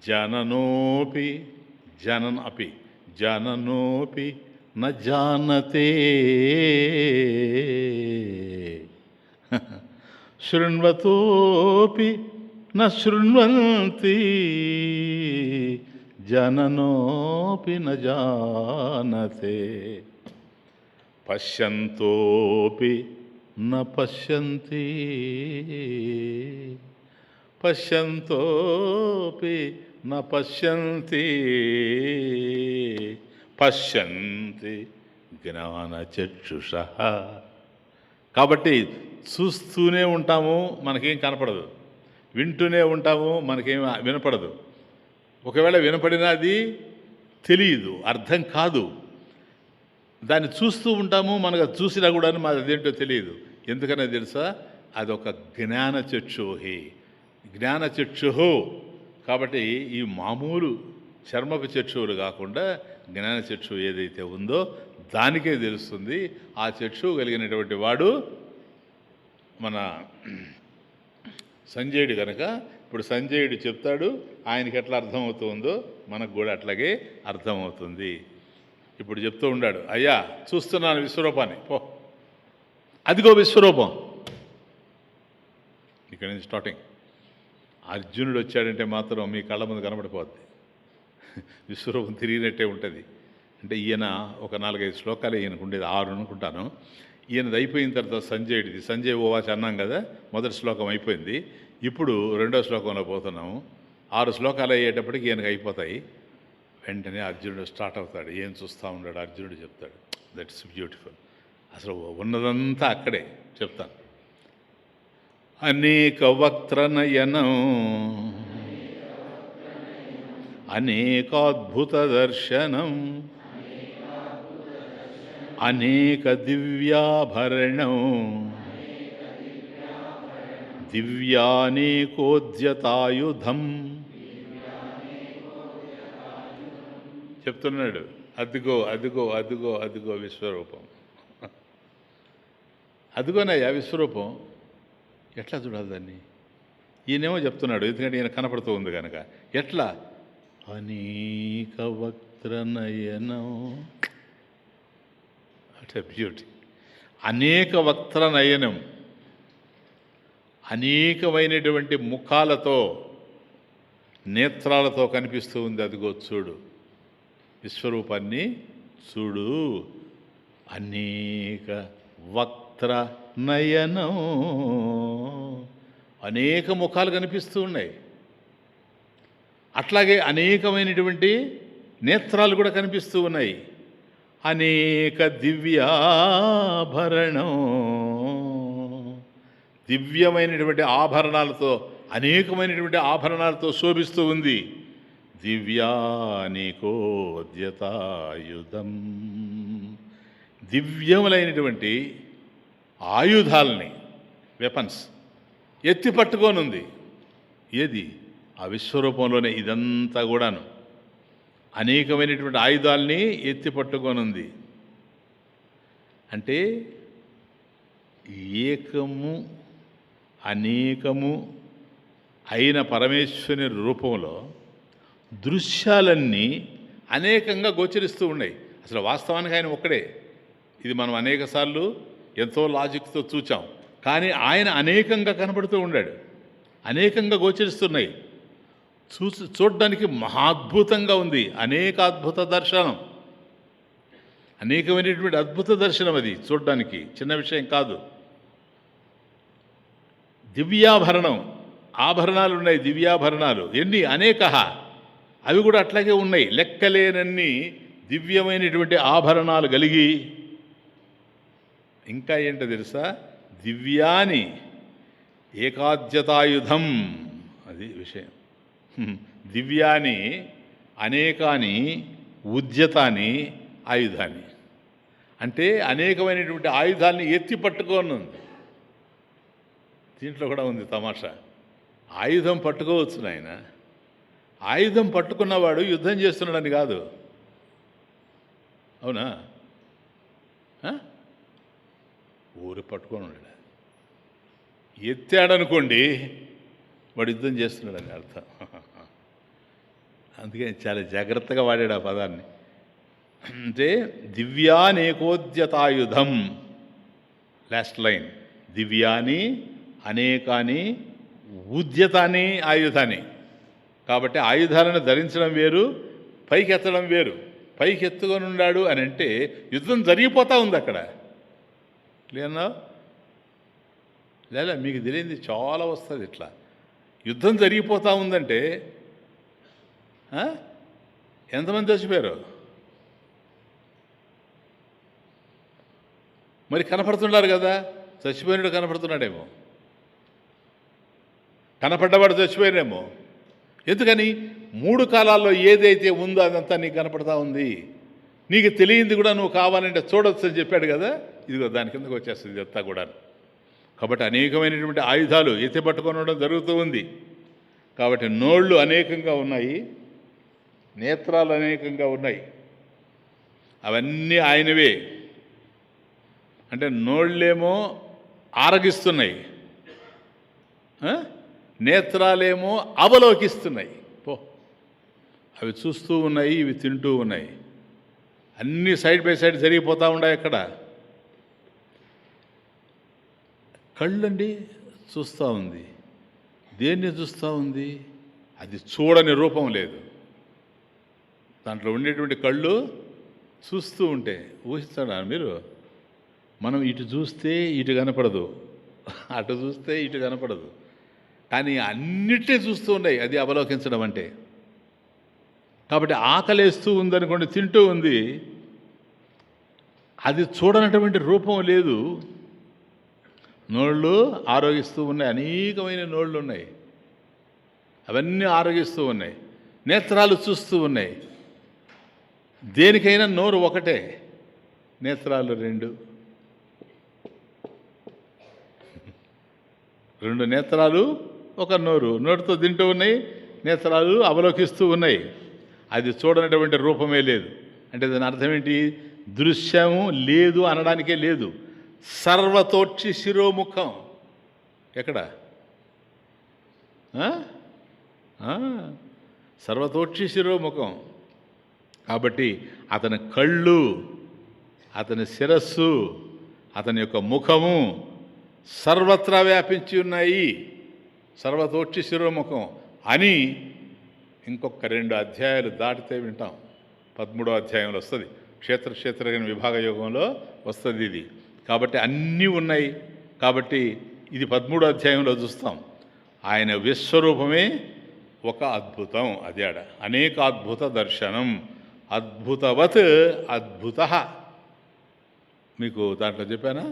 జననోపి జననపి జననోపి న జానతే, శృణ్వతోపి న శృణ్వంతి, జననోపి న జానతే, పశ్యంతోపి న పశ్యంతి, పశ్యంతోపి న పశ్యంతి, పశ్యంతి జ్ఞానచక్షుషః. కాబట్టి చూస్తూనే ఉంటాము, మనకేం కనపడదు. వింటూనే ఉంటాము, మనకేం వినపడదు. ఒకవేళ వినపడినా అది తెలియదు, అర్థం కాదు. దాన్ని చూస్తూ ఉంటాము, మనకు చూసినా కూడా మాది అదేంటో తెలియదు. ఎందుకనే తెలుసా? అదొక జ్ఞానచక్షుహి, జ్ఞానచక్షుహు. కాబట్టి ఈ మామూలు చర్మపు చక్షువులు కాకుండా జ్ఞానచక్షువు ఏదైతే ఉందో దానికే తెలుస్తుంది. ఆ చక్షువు కలిగినటువంటి వాడు మన సంజయుడు కనుక ఇప్పుడు సంజయుడు చెప్తాడు, ఆయనకి ఎట్లా అర్థమవుతుందో మనకు కూడా అట్లాగే అర్థమవుతుంది. ఇప్పుడు చెప్తూ ఉన్నాడు, అయ్యా చూస్తున్నాను విశ్వరూపాన్ని, పో అదిగో విశ్వరూపం. ఇక్కడ నుంచి స్టార్టింగ్. అర్జునుడు వచ్చాడంటే మాత్రం మీ కళ్ళ ముందు కనబడిపోద్ది, విశ్వరూపం తిరిగినట్టే ఉంటుంది. అంటే ఈయన ఒక 4-5 శ్లోకాలు ఈయనకు ఉండేది, 6 అనుకుంటాను. ఈయనది అయిపోయిన తర్వాత సంజయుడిది, సంజయ్ ఓవాచ అన్నాం కదా, మొదటి శ్లోకం అయిపోయింది. ఇప్పుడు 2వ శ్లోకంలో పోతున్నాము. 6 శ్లోకాలు అయ్యేటప్పటికి ఈయనకు అయిపోతాయి. వెంటనే అర్జునుడు స్టార్ట్ అవుతాడు. ఏం చూస్తూ ఉన్నాడు అర్జునుడు చెప్తాడు. That's beautiful. అసలు ఉన్నదంతా అక్కడే చెప్తాను. అనేక వక్త్రనయనం అనేకాద్భుత దర్శనం అనేక దివ్యాభరణం దివ్యానేకోద్యతాయుధం చెప్తున్నాడు. అదిగో అదిగో అదిగో అదిగో విశ్వరూపం. అదిగోనయ్యా విశ్వరూపం. ఎట్లా చూడాలి దాన్ని? ఈయనేమో చెప్తున్నాడు, ఎందుకంటే ఈయన కనపడుతూ ఉంది కనుక. ఎట్లా? అనేక వక్త్రనయనం. అంటే బ్యూటీ. అనేక వక్త్రనయనం, అనేకమైనటువంటి ముఖాలతో నేత్రాలతో కనిపిస్తూ ఉంది. అదిగో చూడు విశ్వరూపాన్ని చూడు. అనేక వక్త్రనయనం, అనేక ముఖాలు కనిపిస్తూ ఉన్నాయి. అట్లాగే అనేకమైనటువంటి నేత్రాలు కూడా కనిపిస్తూ ఉన్నాయి. అనేక దివ్యాభరణం, దివ్యమైనటువంటి ఆభరణాలతో, అనేకమైనటువంటి ఆభరణాలతో శోభిస్తూ ఉంది. దివ్యానికోద్యతాయుధం, దివ్యములైనటువంటి ఆయుధాలని, వెపన్స్ ఎత్తి పట్టుకోనుంది. ఏది? ఆ విశ్వరూపంలోనే ఇదంతా కూడాను అనేకమైనటువంటి ఆయుధాలని ఎత్తి పట్టుకోనుంది. అంటే ఏకము అనేకము అయిన పరమేశ్వరుని రూపంలో దృశ్యాలన్నీ అనేకంగా గోచరిస్తూ ఉన్నాయి. అసలు వాస్తవానికి ఆయన ఒక్కడే. ఇది మనం అనేక సార్లు ఎంతో లాజిక్తో చూచాం. కానీ ఆయన అనేకంగా కనబడుతూ ఉన్నాడు, అనేకంగా గోచరిస్తున్నాయి. చూడడానికి మహాద్భుతంగా ఉంది. అనేక అద్భుత దర్శనం, అనేకమైనటువంటి అద్భుత దర్శనం. అది చూడడానికి చిన్న విషయం కాదు. దివ్యాభరణం, ఆభరణాలు ఉన్నాయి, దివ్యాభరణాలు ఎన్ని? అనేక. అవి కూడా అట్లాగే ఉన్నాయి. లెక్కలేనన్ని దివ్యమైనటువంటి ఆభరణాలు కలిగి, ఇంకా ఏంటో తెలుసా, దివ్యాని ఏకాద్యతాయుధం, అది విషయం. దివ్యాని అనేకాని ఉద్యతాని ఆయుధాన్ని, అంటే అనేకమైనటువంటి ఆయుధాన్ని ఎత్తి పట్టుకోనుంది. దీంట్లో కూడా ఉంది తమాషా. ఆయుధం పట్టుకోవచ్చు నాయన. ఆయుధం పట్టుకున్నవాడు యుద్ధం చేస్తున్నాడని కాదు, అవునా? ఊరు పట్టుకొని ఉన్నాడు. ఎత్తాడనుకోండి వాడు యుద్ధం చేస్తున్నాడని అర్థం. అందుకే చాలా జాగ్రత్తగా వాడాడు ఆ పదాన్ని. అంటే దివ్యానేకోద్యతాయుధం, లాస్ట్ లైన్, దివ్యాని అనేకాని ఉద్యతాని ఆయుధాన్ని. కాబట్టి ఆయుధాలను ధరించడం వేరు, పైకి ఎత్తడం వేరు. పైకి ఎత్తుకొని ఉన్నాడు అని అంటే యుద్ధం జరిగిపోతూ ఉంది అక్కడ, లేనా? లేదా మీకు తెలియంది చాలా వస్తుంది. ఇట్లా యుద్ధం జరిగిపోతూ ఉందంటే ఎంతమంది చచ్చిపోయారు? మరి కనపడుతున్నారు కదా, చచ్చిపోయినాడు కనపడుతున్నాడేమో, కనపడ్డవాడు చచ్చిపోయినేమో. ఎందుకని? 3 కాలాల్లో ఏదైతే ఉందో అదంతా నీకు కనపడతా ఉంది. నీకు తెలియంది కూడా నువ్వు కావాలంటే చూడొచ్చు అని చెప్పాడు కదా. ఇదిగో దాని కిందకు వచ్చేస్తుంది ఇదంతా కూడా. కాబట్టి అనేకమైనటువంటి ఆయుధాలు ఎత్తి పట్టుకొని ఉండడం జరుగుతూ ఉంది. కాబట్టి నోళ్ళు అనేకంగా ఉన్నాయి, నేత్రాలు అనేకంగా ఉన్నాయి. అవన్నీ ఆయనవే. అంటే నోళ్ళేమో ఆరగిస్తున్నాయి, నేత్రాలేమో అవలోకిస్తున్నాయి. పో, అవి చూస్తూ ఉన్నాయి, ఇవి తింటూ ఉన్నాయి. అన్నీ సైడ్ బై సైడ్ జరిగిపోతూ ఉన్నాయి. అక్కడ కళ్ళండి చూస్తూ ఉంది. దేన్ని చూస్తూ ఉంది? అది చూడని రూపం లేదు. దాంట్లో ఉండేటువంటి కళ్ళు చూస్తూ ఉంటే ఊహిస్తాడా మీరు? మనం ఇటు చూస్తే ఇటు కనపడదు, అటు చూస్తే ఇటు కనపడదు, కానీ అన్నిటినీ చూస్తూ ఉన్నాయి. అది అవలోకించడం అంటే. కాబట్టి ఆకలేస్తూ ఉందనుకోండి, తింటూ ఉంది, అది చూడనటువంటి రూపం లేదు. నోళ్ళు ఆరోగిస్తూ ఉన్నాయి, అనేకమైన నోళ్ళు ఉన్నాయి, అవన్నీ ఆరోగిస్తూ ఉన్నాయి. నేత్రాలు చూస్తూ ఉన్నాయి. దేనికైనా నోరు ఒకటే, నేత్రాలు రెండు నేత్రాలు, ఒక నోరు. నోటితో తింటూ ఉన్నాయి, నేత్రాలు అవలోకిస్తూ ఉన్నాయి. అది చూడనటువంటి రూపమే లేదు. అంటే దాని అర్థం ఏంటి? దృశ్యము లేదు అనడానికే లేదు. సర్వతోక్షి శిరోముఖం. ఎక్కడ? సర్వతోక్షి శిరోముఖం. కాబట్టి అతని కళ్ళు, అతని శిరస్సు, అతని యొక్క ముఖము సర్వత్రా వ్యాపించి ఉన్నాయి. సర్వతోక్షి శిరోముఖం అని ఇంకొక 2 అధ్యాయాలు దాటితే వింటాం. 13వ అధ్యాయంలో వస్తుంది, క్షేత్రజ్ఞ విభాగ యోగంలో వస్తుంది ఇది. కాబట్టి అన్నీ ఉన్నాయి. కాబట్టి ఇది 13వ అధ్యాయంలో చూస్తాం. ఆయన విశ్వరూపమే ఒక అద్భుతం. అది ఆడ అనేక అద్భుత దర్శనం. అద్భుతవత్ అద్భుత. మీకు దాంట్లో చెప్పానా?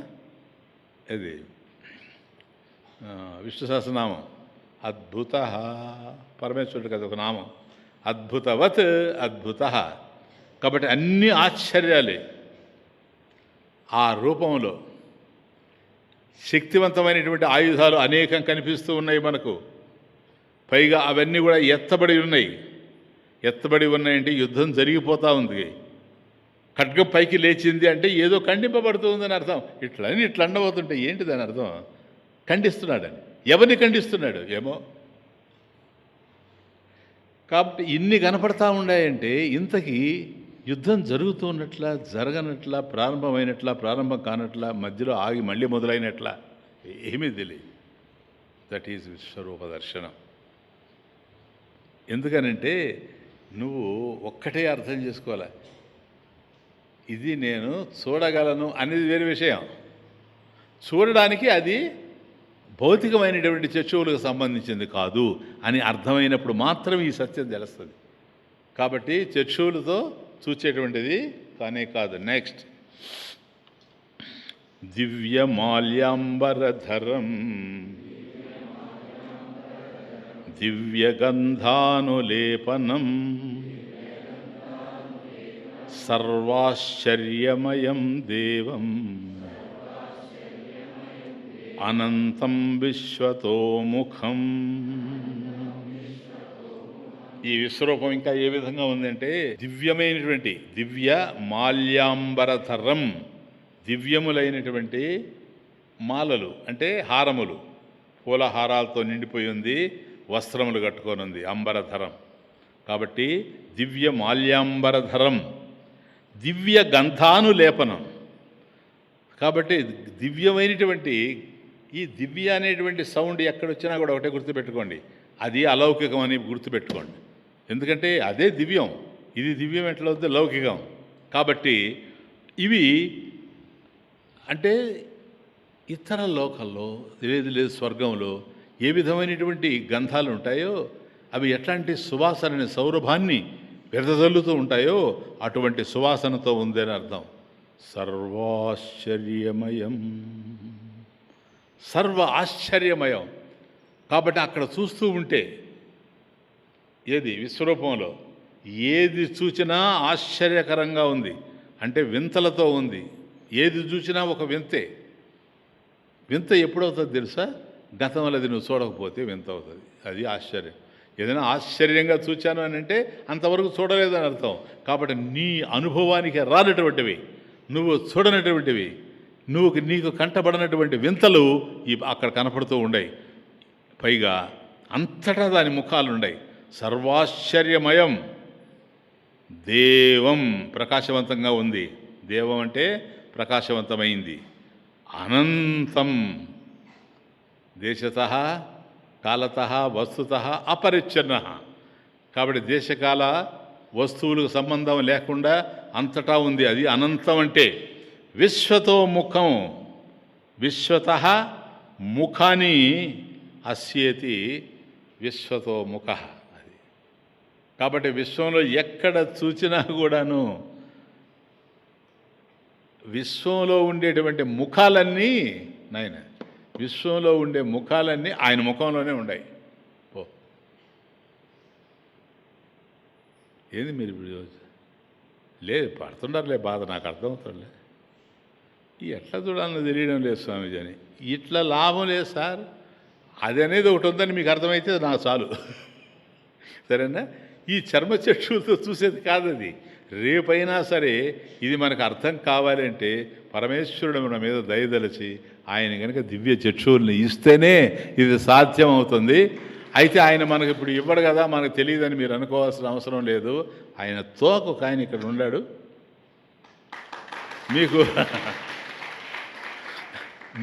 ఇది విష్ణు సహస్రనామం. అద్భుత పరమేశ్వరుడు కదా ఒక నామం. అద్భుతవత్ అద్భుత. కాబట్టి అన్ని ఆశ్చర్యాలే ఆ రూపంలో. శక్తివంతమైనటువంటి ఆయుధాలు అనేకం కనిపిస్తూ ఉన్నాయి మనకు. పైగా అవన్నీ కూడా ఎత్తబడి ఉన్నాయి. ఎత్తబడి ఉన్నాయంటే యుద్ధం జరిగిపోతూ ఉంది. ఖడ్గం పైకి లేచింది అంటే ఏదో ఖండింపబడుతుందని అర్థం. ఇట్లా అండబోతుంటే ఏంటి దాని అర్థం? ఖండిస్తున్నాడని. ఎవరిని ఖండిస్తున్నాడు ఏమో. కాబట్టి ఇన్ని కనపడతా ఉన్నాయంటే ఇంతకీ యుద్ధం జరుగుతున్నట్లా, జరగనట్లా, ప్రారంభమైనట్లా, ప్రారంభం కానట్లా, మధ్యలో ఆగి మళ్ళీ మొదలైనట్లా ఏమీ తెలియదు. దట్ ఈజ్ విశ్వరూప దర్శనం. ఎందుకనంటే నువ్వు ఒక్కటే అర్థం చేసుకోవాలి, ఇది నేను చూడగలను అనేది వేరే విషయం. చూడడానికి అది భౌతికమైనటువంటి చక్షువులకు సంబంధించింది కాదు అని అర్థమైనప్పుడు మాత్రం ఈ సత్యం తెలుస్తుంది. కాబట్టి చక్షువులతో చూచేటువంటిది కానే కాదు. నెక్స్ట్, దివ్యమాల్యాంబరధరం దివ్యగంధానులేపనం సర్వాశ్చర్యమయం దేవం అనంతం విశ్వతోముఖం. ఈ విశ్వరూపం ఇంకా ఏ విధంగా ఉందంటే, దివ్యమైనటువంటి దివ్య మాల్యాంబరధరం, దివ్యములైనటువంటి మాలలు అంటే హారములు, పూల హారాలతో నిండిపోయి ఉంది, వస్త్రములు కట్టుకొని ఉంది, అంబరధరం. కాబట్టి దివ్య మాల్యాంబరధరం, దివ్య గంధానులేపనం. కాబట్టి దివ్యమైనటువంటి ఈ దివ్య అనేటువంటి సౌండ్ ఎక్కడొచ్చినా కూడా ఒకటే గుర్తుపెట్టుకోండి, అది అలౌకికం అని గుర్తుపెట్టుకోండి. ఎందుకంటే అదే దివ్యం, ఇది దివ్యం ఎట్లా అవుతుంది, లౌకికం. కాబట్టి ఇవి అంటే ఇతర లోకల్లో లేదు స్వర్గంలో ఏ విధమైనటువంటి గంధాలు ఉంటాయో అవి ఎట్లాంటి సువాసనని, సౌరభాన్ని వెదజల్లుతూ ఉంటాయో అటువంటి సువాసనతో ఉందని అర్థం. సర్వాశ్చర్యమయం, సర్వ ఆశ్చర్యమయం. కాబట్టి అక్కడ చూస్తూ ఉంటే ఏది విశ్వరూపంలో ఏది చూచినా ఆశ్చర్యకరంగా ఉంది, అంటే వింతలతో ఉంది. ఏది చూసినా ఒక వింతే. వింత ఎప్పుడవుతుంది తెలుసా? గతంలో అది నువ్వు చూడకపోతే వింత అవుతుంది, అది ఆశ్చర్యం. ఏదైనా ఆశ్చర్యంగా చూచాను అని అంటే అంతవరకు చూడలేదని అర్థం. కాబట్టి నీ అనుభవానికి రానటువంటివి, నువ్వు చూడనటువంటివి, నీకు కంటబడినటువంటి వింతలు అక్కడ కనపడుతూ ఉండయి. పైగా అంతటా దాని ముఖాలు ఉండయి. సర్వాశ్చర్యమయం దేవం, ప్రకాశవంతంగా ఉంది. దేవం అంటే ప్రకాశవంతమైంది. అనంతం, దేశతః కాలతః వస్తుతః అపరిచ్ఛిన్న. కాబట్టి దేశకాల వస్తువులకు సంబంధం లేకుండా అంతటా ఉంది, అది అనంతం. అంటే విశ్వతో ముఖం, విశ్వతః ముఖాని అస్యేతి విశ్వతో ముఖ. అది కాబట్టి విశ్వంలో ఎక్కడ చూచినా కూడాను విశ్వంలో ఉండేటువంటి ముఖాలన్నీ నాయన, విశ్వంలో ఉండే ముఖాలన్నీ ఆయన ముఖంలోనే ఉన్నాయి. ఓ ఏంది మీరు లేదు పడుతుండారులే బాధ, నాకు అర్థమవుతుండలే. ఎట్లా చూడాలని తెలియడం లేదు స్వామీజీ అని. ఇట్లా లాభం లేదు సార్, అది అనేది ఒకటి ఉందని మీకు అర్థమైతే నాకు చాలు. సరేనా? ఈ చర్మచక్షులతో చూసేది కాదు అది. రేపైనా సరే ఇది మనకు అర్థం కావాలంటే పరమేశ్వరుడు మన మీద దయదలిచి ఆయన కనుక దివ్య చక్షువుల్ని ఇస్తేనే ఇది సాధ్యం అవుతుంది. అయితే ఆయన మనకు ఇప్పుడు ఇవ్వడు కదా, మనకు తెలియదని మీరు అనుకోవాల్సిన అవసరం లేదు. ఆయన తోక ఒక ఆయన ఇక్కడ ఉన్నాడు,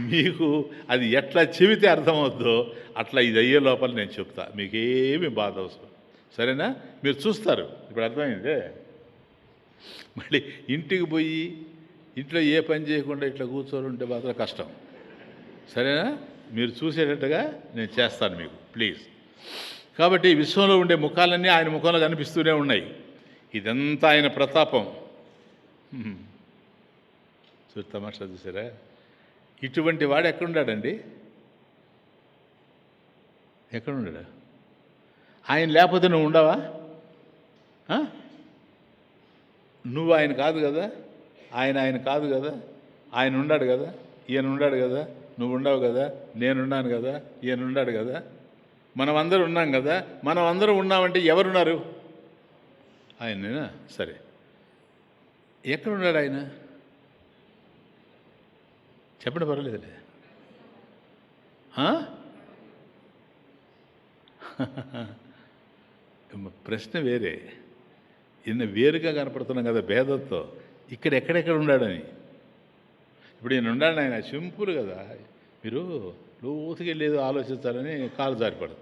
మీకు అది ఎట్లా చెబితే అర్థమవుద్దో అట్లా ఇది అయ్యే లోపల నేను చెప్తా, మీకేమీ బాధ అవసరం. సరేనా? మీరు చూస్తారు. ఇప్పుడు అర్థమైందే. మళ్ళీ ఇంటికి పోయి ఇంట్లో ఏ పని చేయకుండా ఇట్లా కూర్చొని ఉంటే మాత్రం కష్టం. సరేనా? మీరు చూసేటట్టుగా నేను చేస్తాను మీకు, ప్లీజ్. కాబట్టి విశ్వంలో ఉండే ముఖాలన్నీ ఆయన ముఖంలో కనిపిస్తూనే ఉన్నాయి. ఇదంతా ఆయన ప్రతాపం. తమాషా చూసారా? ఇటువంటి వాడు ఎక్కడున్నాడండి? ఎక్కడున్నాడు? ఆయన లేకపోతే నువ్వు ఉండవా? నువ్వు ఆయన కాదు కదా, ఆయన కాదు కదా, ఆయన ఉన్నాడు కదా, ఈయన ఉన్నాడు కదా, నువ్వు ఉండవు కదా, నేనున్నాను కదా, ఈయన ఉన్నాడు కదా, మనం అందరూ ఉన్నాం కదా. మనం అందరూ ఉన్నామంటే ఎవరున్నారు? ఆయనేనా? సరే, ఎక్కడున్నాడు ఆయన? చెప్పండి, పర్వాలేదులే. ప్రశ్న వేరే, ఈయన వేరుగా కనపడుతున్నాం కదా భేదంతో. ఇక్కడ ఎక్కడెక్కడ ఉన్నాడని. ఇప్పుడు ఈయన ఉన్నాడు, ఆయన సింపుల్ కదా. మీరు లోతుకి వెళ్ళేది ఆలోచించాలని కాలు జారిపడదు.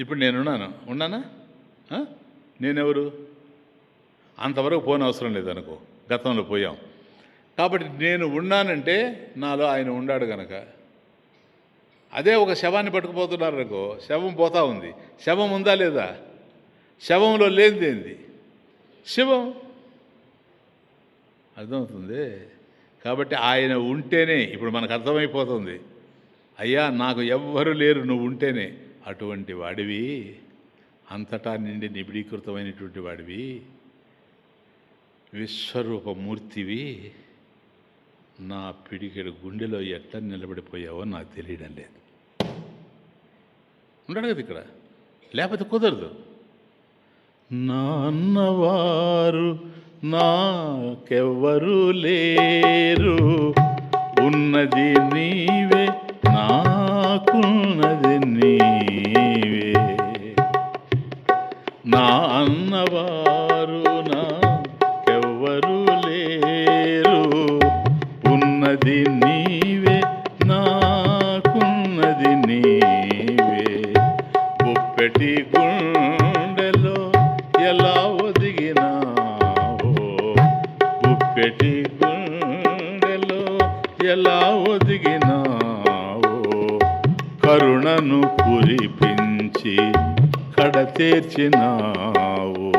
ఇప్పుడు ఉన్నానా? నేనెవరు? అంతవరకు పోని అవసరం లేదనుకో, గతంలో పోయాం. కాబట్టి నేను ఉన్నానంటే నాలో ఆయన ఉన్నాడు కనుక. అదే ఒక శవాన్ని పట్టుకుపోతున్నారు అనుకో, శవం పోతా ఉంది, శవం ఉందా లేదా? శవంలో లేనిదేంది? శివం. అర్థమవుతుంది. కాబట్టి ఆయన ఉంటేనే ఇప్పుడు మనకు అర్థమైపోతుంది, అయ్యా నాకు ఎవ్వరు లేరు, నువ్వు ఉంటేనే. అటువంటి వాడివి, అంతటా నిండి నిబిడీకృతమైనటువంటి వాడివి, విశ్వరూపమూర్తివి, నా పిడికెడు గుండెలో ఎట్లా నిలబడిపోయావో నాకు తెలియడం లేదు. ఉండడు కదా ఇక్కడ, లేకపోతే కుదరదు. నా అన్నవారు నాకెవ్వరు లేరు, ఉన్నది నీవే, నాకున్నది నీవే. నా అన్నవారు నాకెవ్వరు లేరు, ఉన్నది నీవే, నాకున్నది నీవే. గుప్పెటి గుండెలో ఎలా ఒదిగినావో, గుప్పెటి గుండెలో ఎలా ఒదిగినావో, కరుణను కురిపించి కడతీర్చినావు.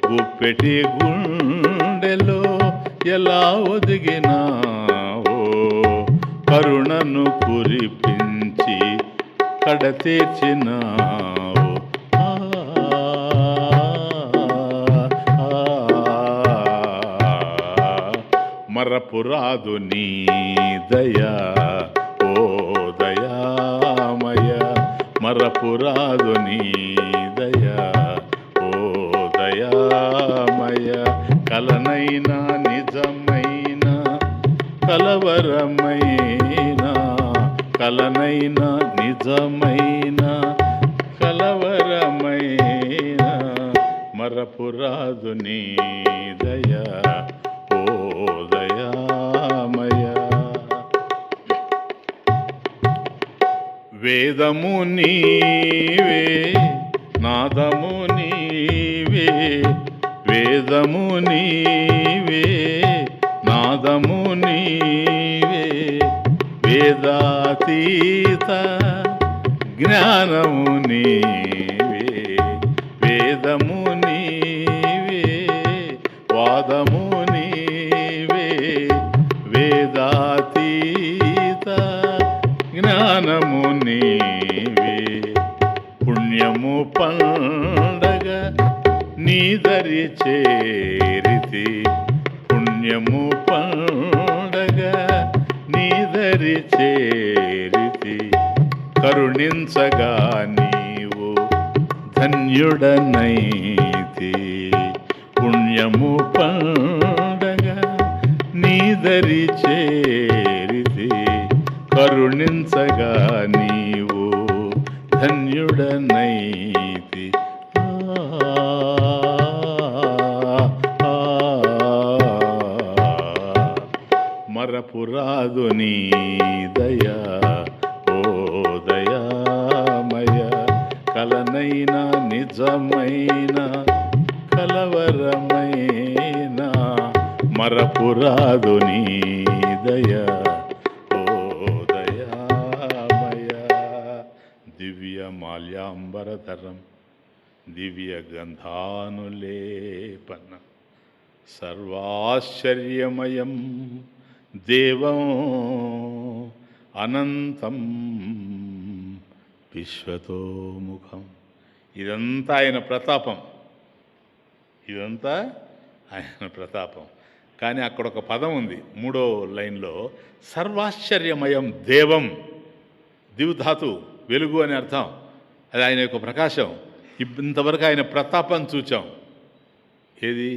గుప్పెటి గుండెలో ఎలా ఒదిగినావో, కరుణను కురిపించి కడతీర్చినావు. మరపురాదు నీ దయా ఓ దయామయ, మరపురాదు నీ దయా ఓ దయామయ. కలనైనా నిజమైన కలవరమైన, కలనైనా నిజమైన కలవరమైన, మరపురాదు నీ దయా ఓ దయామయ. వేదము నీవే, నాదము నీవే, వేదము నీవే, నాదము నీవే, వేదాతీత జ్ఞానము నీవే, వేదము నీవే, వాదము నీవే, వేదాతీత జ్ఞానము నీవే. పుణ్యము పండగ నీదరి చేరితి, పుణ్యము పండగ నీదరి చేరితి, కరుణించగా నీవు ధన్యుడనైతి. పుణ్యము పండగ నీదరి చేరితి, కరుణించగా నీవు ధన్యుడనైతి. మరపురాదు నీ దయా ఓ దయామయ. కలనైనా నిజమైన కలవరమైన, మరపురాదు నీ దయా ఓ దయామయ. దివ్య మాల్యాంబరధరం దివ్య గంధానులేపన, సర్వాశ్చర్యమయం దేవం అనంతం విశ్వతోముఖం. ఇదంతా ఆయన ప్రతాపం, ఇదంతా ఆయన ప్రతాపం. కానీ అక్కడ ఒక పదం ఉంది 3వ లైన్లో, సర్వాశ్చర్యమయం దేవం. దివ్ధాతు వెలుగు అని అర్థం, అది ఆయన యొక్క ప్రకాశం. ఇంతవరకు ఆయన ప్రతాపం చూచాం. ఏది?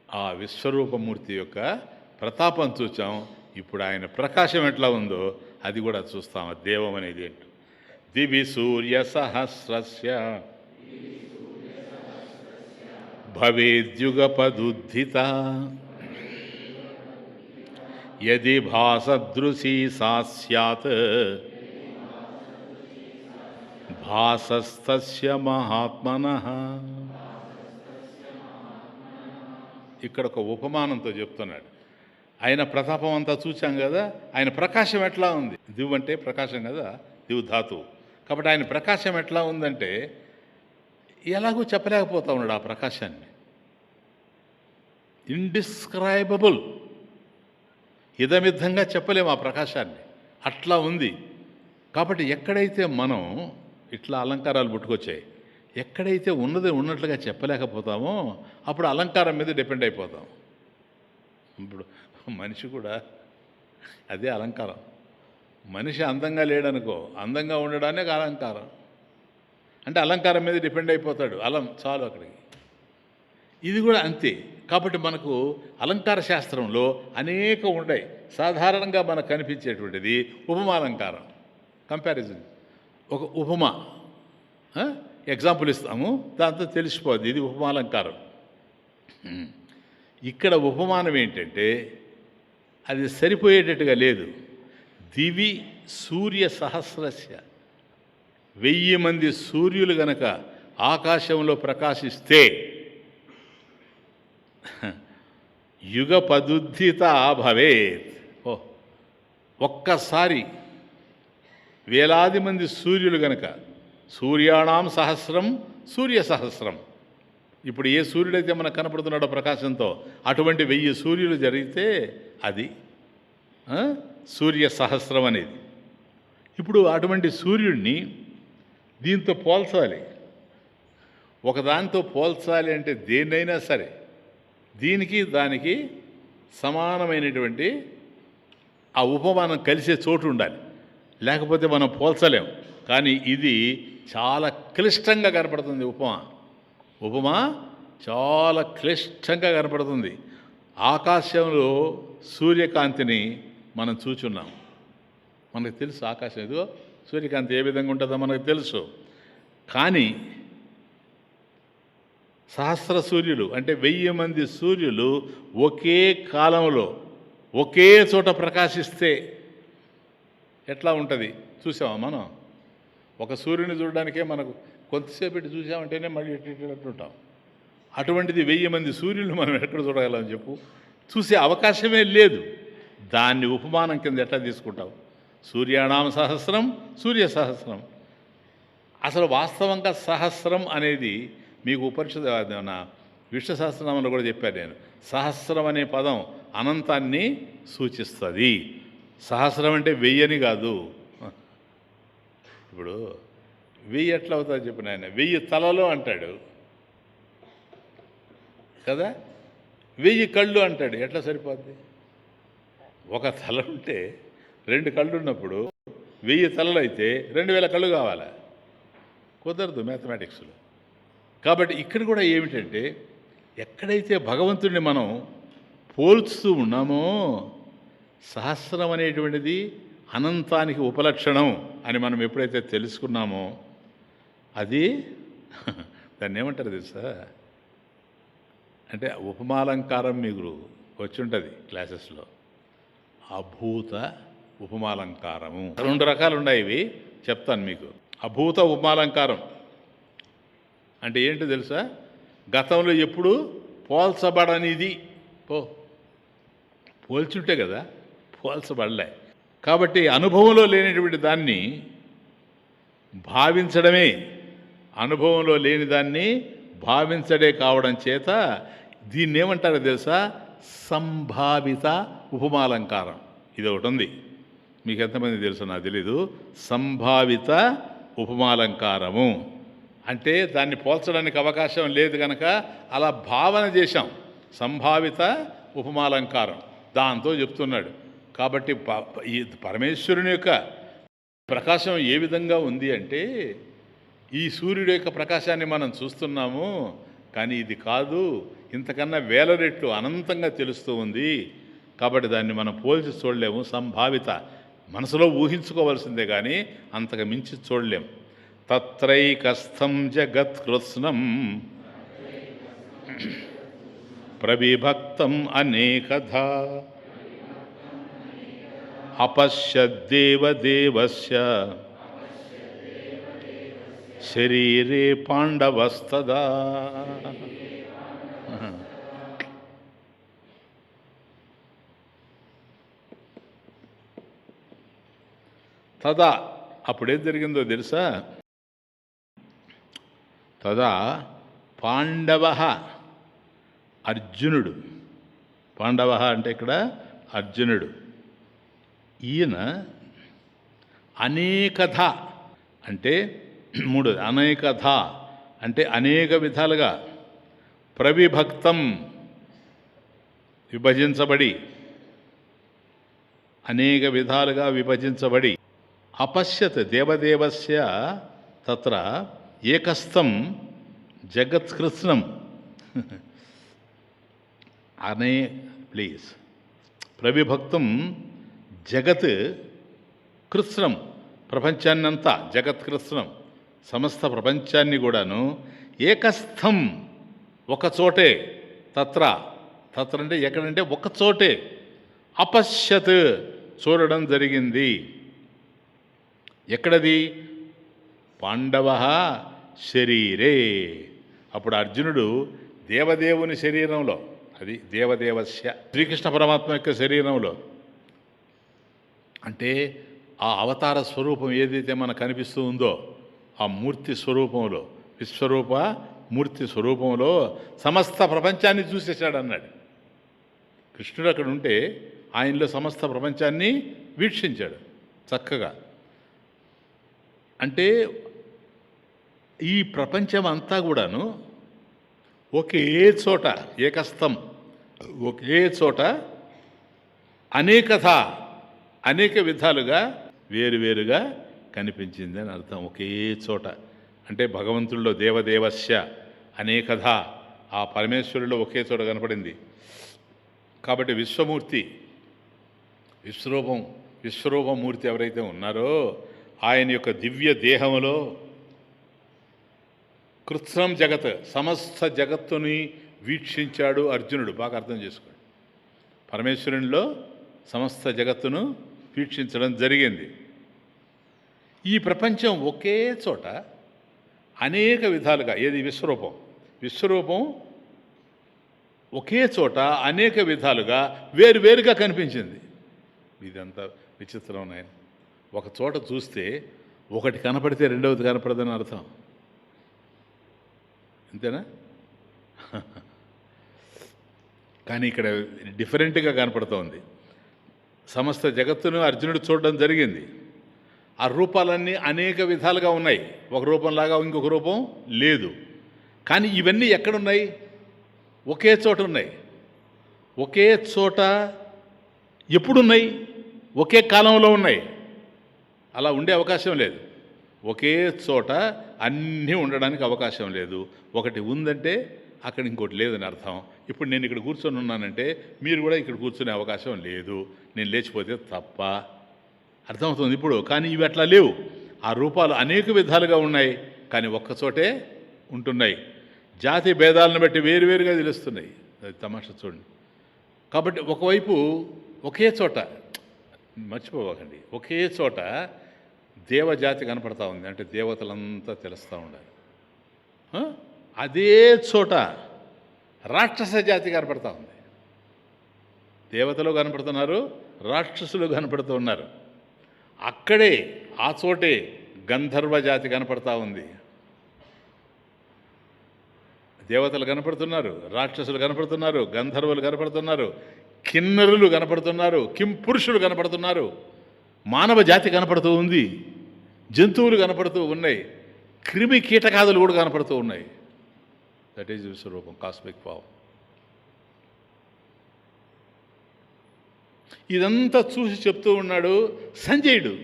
ఆ విశ్వరూపమూర్తి యొక్క ప్రతాపం చూచాం. ఇప్పుడు ఆయన ప్రకాశం ఎట్లా ఉందో అది కూడా చూస్తాం. దేవం అనేది ఏంటో. దివి సూర్య సహస్రస్య భవేద్యుగపదుద్ధిత, యది భాసదృశీ సా స్యాత్ భాసస్తస్య మహాత్మనః. ఇక్కడ ఒక ఉపమానంతో చెప్తున్నాడు. ఆయన ప్రతాపం అంతా చూచాం కదా, ఆయన ప్రకాశం ఎట్లా ఉంది? దివ్ అంటే ప్రకాశం కదా, దివ్ ధాతువు. కాబట్టి ఆయన ప్రకాశం ఎట్లా ఉందంటే ఎలాగూ చెప్పలేకపోతా ఉన్నాడు ఆ ప్రకాశాన్ని. ఇండిస్క్రైబబుల్. ఇదమిద్ధంగా చెప్పలేము ఆ ప్రకాశాన్ని, అట్లా ఉంది. కాబట్టి ఎక్కడైతే మనం ఇట్లా అలంకారాలు పుట్టుకొచ్చాయి, ఎక్కడైతే ఉన్నది ఉన్నట్లుగా చెప్పలేకపోతామో అప్పుడు అలంకారం మీద డిపెండ్ అయిపోతాం. ఇప్పుడు మనిషి కూడా అదే అలంకారం. మనిషి అందంగా లేడనుకో, అందంగా ఉండడానికి అలంకారం. అంటే అలంకారం మీద డిపెండ్ అయిపోతాడు, చాలు అక్కడికి. ఇది కూడా అంతే. కాబట్టి మనకు అలంకార శాస్త్రంలో అనేకం ఉన్నాయి. సాధారణంగా మనకు కనిపించేటువంటిది ఉపమాలంకారం, కంపారిజన్. ఒక ఉపమా ఎగ్జాంపుల్ ఇస్తాము, దాంతో తెలిసిపోద్ది ఇది ఉపమాలంకారం. ఇక్కడ ఉపమానం ఏంటంటే అది సరిపోయేటట్టుగా లేదు. దివి సూర్య సహస్రస్య, 1000 మంది సూర్యులు గనక ఆకాశంలో ప్రకాశిస్తే యుగ పదుద్ధిత భవేత్. ఒక్కసారి వేలాది మంది సూర్యులు గనక, సూర్యాణం సహస్రం సూర్య సహస్రం, ఇప్పుడు ఏ సూర్యుడైతే మనకు కనపడుతున్నాడో ప్రకాశంతో అటువంటి 1000 సూర్యులు జరిగితే అది సూర్య సహస్రం అనేది. ఇప్పుడు అటువంటి సూర్యుడిని దీంతో పోల్చాలి. ఒకదానితో పోల్చాలి అంటే దేన్నైనా సరే దీనికి దానికి సమానమైనటువంటి ఆ ఉపమానం కలిసే చోటు ఉండాలి, లేకపోతే మనం పోల్చలేం. కానీ ఇది చాలా క్లిష్టంగా కనపడుతుంది. ఉపమా చాలా క్లిష్టంగా కనపడుతుంది. ఆకాశంలో సూర్యకాంతిని మనం చూచున్నాం, మనకు తెలుసు. ఆకాశం ఇదిగో సూర్యకాంతి ఏ విధంగా ఉంటుందో మనకు తెలుసు. కానీ సహస్ర సూర్యులు అంటే 1000 మంది సూర్యులు ఒకే కాలంలో ఒకే చోట ప్రకాశిస్తే ఎట్లా ఉంటుంది చూసామా మనం? ఒక సూర్యుని చూడడానికే మనకు కొంతసేపు ఇటు చూసామంటేనే మళ్ళీ ఎట్టుంటాం. అటువంటిది 1000 మంది సూర్యులు మనం ఎక్కడ చూడగలం చెప్పు? చూసే అవకాశమే లేదు. దాన్ని ఉపమానం కింద ఎట్లా తీసుకుంటావు? సూర్యాణం సహస్రం సూర్య సహస్రం. అసలు వాస్తవంగా సహస్రం అనేది మీకు ఉపనిషత్ నా విష్ణు సహస్రనామంలో కూడా చెప్పాను నేను. సహస్రం అనే పదం అనంతాన్ని సూచిస్తుంది. సహస్రం అంటే 1000 కాదు. ఇప్పుడు 1000 ఎట్లా అవుతుంది చెప్పిన ఆయన? 1000 తలలు అంటాడు కదా, 1000 కళ్ళు అంటాడు. ఎట్లా సరిపోద్ది? ఒక తల ఉంటే 2 కళ్ళు ఉన్నప్పుడు 1000 తలలు అయితే 2000 కళ్ళు కావాలా? కుదరదు మ్యాథమెటిక్స్లో. కాబట్టి ఇక్కడ కూడా ఏమిటంటే ఎక్కడైతే భగవంతుడిని మనం పోల్చుతూ ఉన్నామో సహస్రం అనేటువంటిది అనంతానికి ఉపలక్షణం అని మనం ఎప్పుడైతే తెలుసుకున్నామో అది దాన్ని ఏమంటారు తెలుసా? అంటే ఉపమాలంకారం మీకు వచ్చి ఉంటుంది క్లాసెస్లో. అభూత ఉపమాలంకారము 2 రకాలు ఉన్నాయి. ఇవి చెప్తాను మీకు. అభూత ఉపమాలంకారం అంటే ఏంటో తెలుసా? గతంలో ఎప్పుడు పోల్చబడనిది. పోల్చుంటే కదా, పోల్చబడలే. కాబట్టి అనుభవంలో లేనటువంటి దాన్ని భావించడమే, అనుభవంలో లేని దాన్ని భావించడే కావడం చేత దీన్ని ఏమంటారో తెలుసా? సంభావిత ఉపమాలంకారం. ఇది ఒకటి ఉంది, మీకు ఎంతమంది తెలుసు నాకు తెలీదు. సంభావిత ఉపమాలంకారము అంటే దాన్ని పోల్చడానికి అవకాశం లేదు కనుక అలా భావన చేశాం. సంభావిత ఉపమాలంకారం దాంతో చెప్తున్నాడు. కాబట్టి ఈ పరమేశ్వరుని యొక్క ప్రకాశం ఏ విధంగా ఉంది అంటే ఈ సూర్యుడి యొక్క ప్రకాశాన్ని మనం చూస్తున్నాము, కానీ ఇది కాదు, ఇంతకన్నా 1000 రెట్లు అనంతంగా తెలుస్తూ ఉంది. కాబట్టి దాన్ని మనం పోల్చి చూడలేము. సంభావిత మనసులో ఊహించుకోవాల్సిందే కానీ అంతకు మించి చూడలేం. తత్రైకస్థం జగత్కృత్స్నం ప్రవిభక్తం అనేకధా అపశ్యద్దేవదేవస్య శరీరే పాండవస్తదా. తదా అప్పుడేం జరిగిందో తెలుసా? తదా పాండవ అర్జునుడు పాండవ అంటే ఇక్కడ అర్జునుడు. ఈయన అనేకధ అంటే మూడోది, అనేకధ అంటే అనేక విధాలుగా, ప్రవిభక్తం విభజించబడి, అనేక విధాలుగా విభజించబడి, అపశ్యత్ దేవదేవస్య తత్ర ఏకస్థం జగత్కృత్స్నం అనే ప్లీజ్ ప్రవిభక్తం జగత్ కృత్స్నం, ప్రపంచాన్నంతా జగత్కృత్స్నం, సమస్త ప్రపంచాన్ని కూడాను ఏకస్థం ఒకచోటే, తత్ర తత్ర అంటే ఎక్కడంటే ఒకచోటే, అపశ్యత్ చూడడం జరిగింది. ఎక్కడది? పాండవ శరీరే. అప్పుడు అర్జునుడు దేవదేవుని శరీరంలో, అది దేవదేవస్య శ్రీకృష్ణ పరమాత్మ యొక్క శరీరంలో, అంటే ఆ అవతార స్వరూపం ఏదైతే మనకు కనిపిస్తూ ఉందో ఆ మూర్తి స్వరూపంలో, విశ్వరూప మూర్తి స్వరూపంలో సమస్త ప్రపంచాన్ని చూసేశాడు అన్నాడు. కృష్ణుడు అక్కడ ఉంటే ఆయనలో సమస్త ప్రపంచాన్ని వీక్షించాడు చక్కగా. అంటే ఈ ప్రపంచం అంతా కూడాను ఒకే చోట, ఏకస్థం ఒకే చోట, అనేకథ అనేక విధాలుగా వేరువేరుగా కనిపించింది అని అర్థం. ఒకే చోట అంటే భగవంతుల్లో దేవదేవస్య అనేకథ, ఆ పరమేశ్వరులో ఒకే చోట కనపడింది. కాబట్టి విశ్వమూర్తి, విశ్వరూపమూర్తి ఎవరైతే ఉన్నారో ఆయన యొక్క దివ్య దేహంలో కృత్స్నం జగత్, సమస్త జగత్తుని వీక్షించాడు అర్జునుడు. బాగా అర్థం చేసుకోండి. పరమేశ్వరునిలో సమస్త జగత్తును వీక్షించడం జరిగింది. ఈ ప్రపంచం ఒకే చోట అనేక విధాలుగా, ఏది విశ్వరూపం ఒకే చోట అనేక విధాలుగా వేరువేరుగా కనిపించింది. ఇదంతా విచిత్రం నాయన. ఒక చోట చూస్తే ఒకటి కనపడితే రెండవది కనపడదని అర్థం, అంతేనా? కానీ ఇక్కడ డిఫరెంట్గా కనపడుతోంది. సమస్త జగత్తును అర్జునుడు చూడడం జరిగింది. ఆ రూపాలన్నీ అనేక విధాలుగా ఉన్నాయి. ఒక రూపంలాగా ఇంకొక రూపం లేదు. కానీ ఇవన్నీ ఎక్కడున్నాయి? ఒకే చోట ఉన్నాయి. ఒకే చోట ఎప్పుడున్నాయి? ఒకే కాలంలో ఉన్నాయి. అలా ఉండే అవకాశం లేదు. ఒకే చోట అన్నీ ఉండడానికి అవకాశం లేదు. ఒకటి ఉందంటే అక్కడ ఇంకోటి లేదని అర్థం. ఇప్పుడు నేను ఇక్కడ కూర్చొని ఉన్నానంటే మీరు కూడా ఇక్కడ కూర్చునే అవకాశం లేదు, నేను లేచిపోతే తప్ప. అర్థమవుతుంది ఇప్పుడు. కానీ ఇవి అట్లా లేవు. ఆ రూపాలు అనేక విధాలుగా ఉన్నాయి, కానీ ఒక్కచోటే ఉంటున్నాయి. జాతి భేదాలను బట్టి వేరువేరుగా తెలుస్తున్నాయి. అది తమాషా చూడండి. కాబట్టి ఒకవైపు ఒకే చోట, మర్చిపోకండి, ఒకే చోట దేవజాతి కనపడతా ఉంది, అంటే దేవతలంతా తెలుస్తూ ఉండాలి. అదే చోట రాక్షస జాతి కనపడతా ఉంది. దేవతలు కనపడుతున్నారు, రాక్షసులు కనపడుతూ ఉన్నారు. అక్కడే ఆ చోటే గంధర్వ జాతి కనపడతా ఉంది. దేవతలు కనపడుతున్నారు, రాక్షసులు కనపడుతున్నారు, గంధర్వులు కనపడుతున్నారు, కిన్నరులు కనపడుతున్నారు, కింపురుషులు కనపడుతున్నారు, మానవ జాతి కనపడుతూ ఉంది, జంతువులు కనపడుతూ ఉన్నాయి, క్రిమి కీటకాదులు కూడా కనపడుతూ ఉన్నాయి. దట్ ఈజ్ విశ్వరూపం, కాస్మిక్ ఫామ్. ఇదంతా చూసి చెప్తూ ఉన్నాడు సంజయుడు.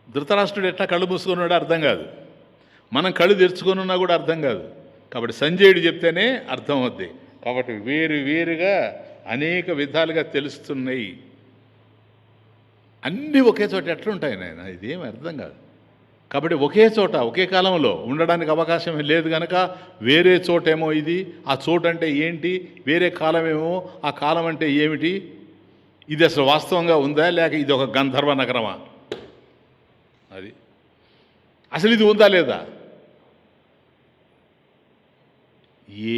ధృతరాష్ట్రుడు ఎట్లా కళ్ళు మూసుకున్నాడో అర్థం కాదు, మనం కళ్ళు తెరుచుకొని ఉన్నా కూడా అర్థం కాదు. కాబట్టి సంజయుడు చెప్తేనే అర్థం అవుద్ది. కాబట్టి వేరుగా అనేక విధాలుగా తెలుస్తున్నాయి. అన్నీ ఒకే చోట ఎట్లుంటాయి నాయన? ఇదేం అర్థం కాదు. కాబట్టి ఒకే చోట ఒకే కాలంలో ఉండడానికి అవకాశం లేదు కనుక వేరే చోటేమో ఇది, ఆ చోటు అంటే ఏంటి, వేరే కాలమేమో ఆ కాలం అంటే ఏమిటి, ఇది అసలు వాస్తవంగా ఉందా లేక ఇది ఒక గంధర్వ నగరమా, అది అసలు ఇది ఉందా లేదా?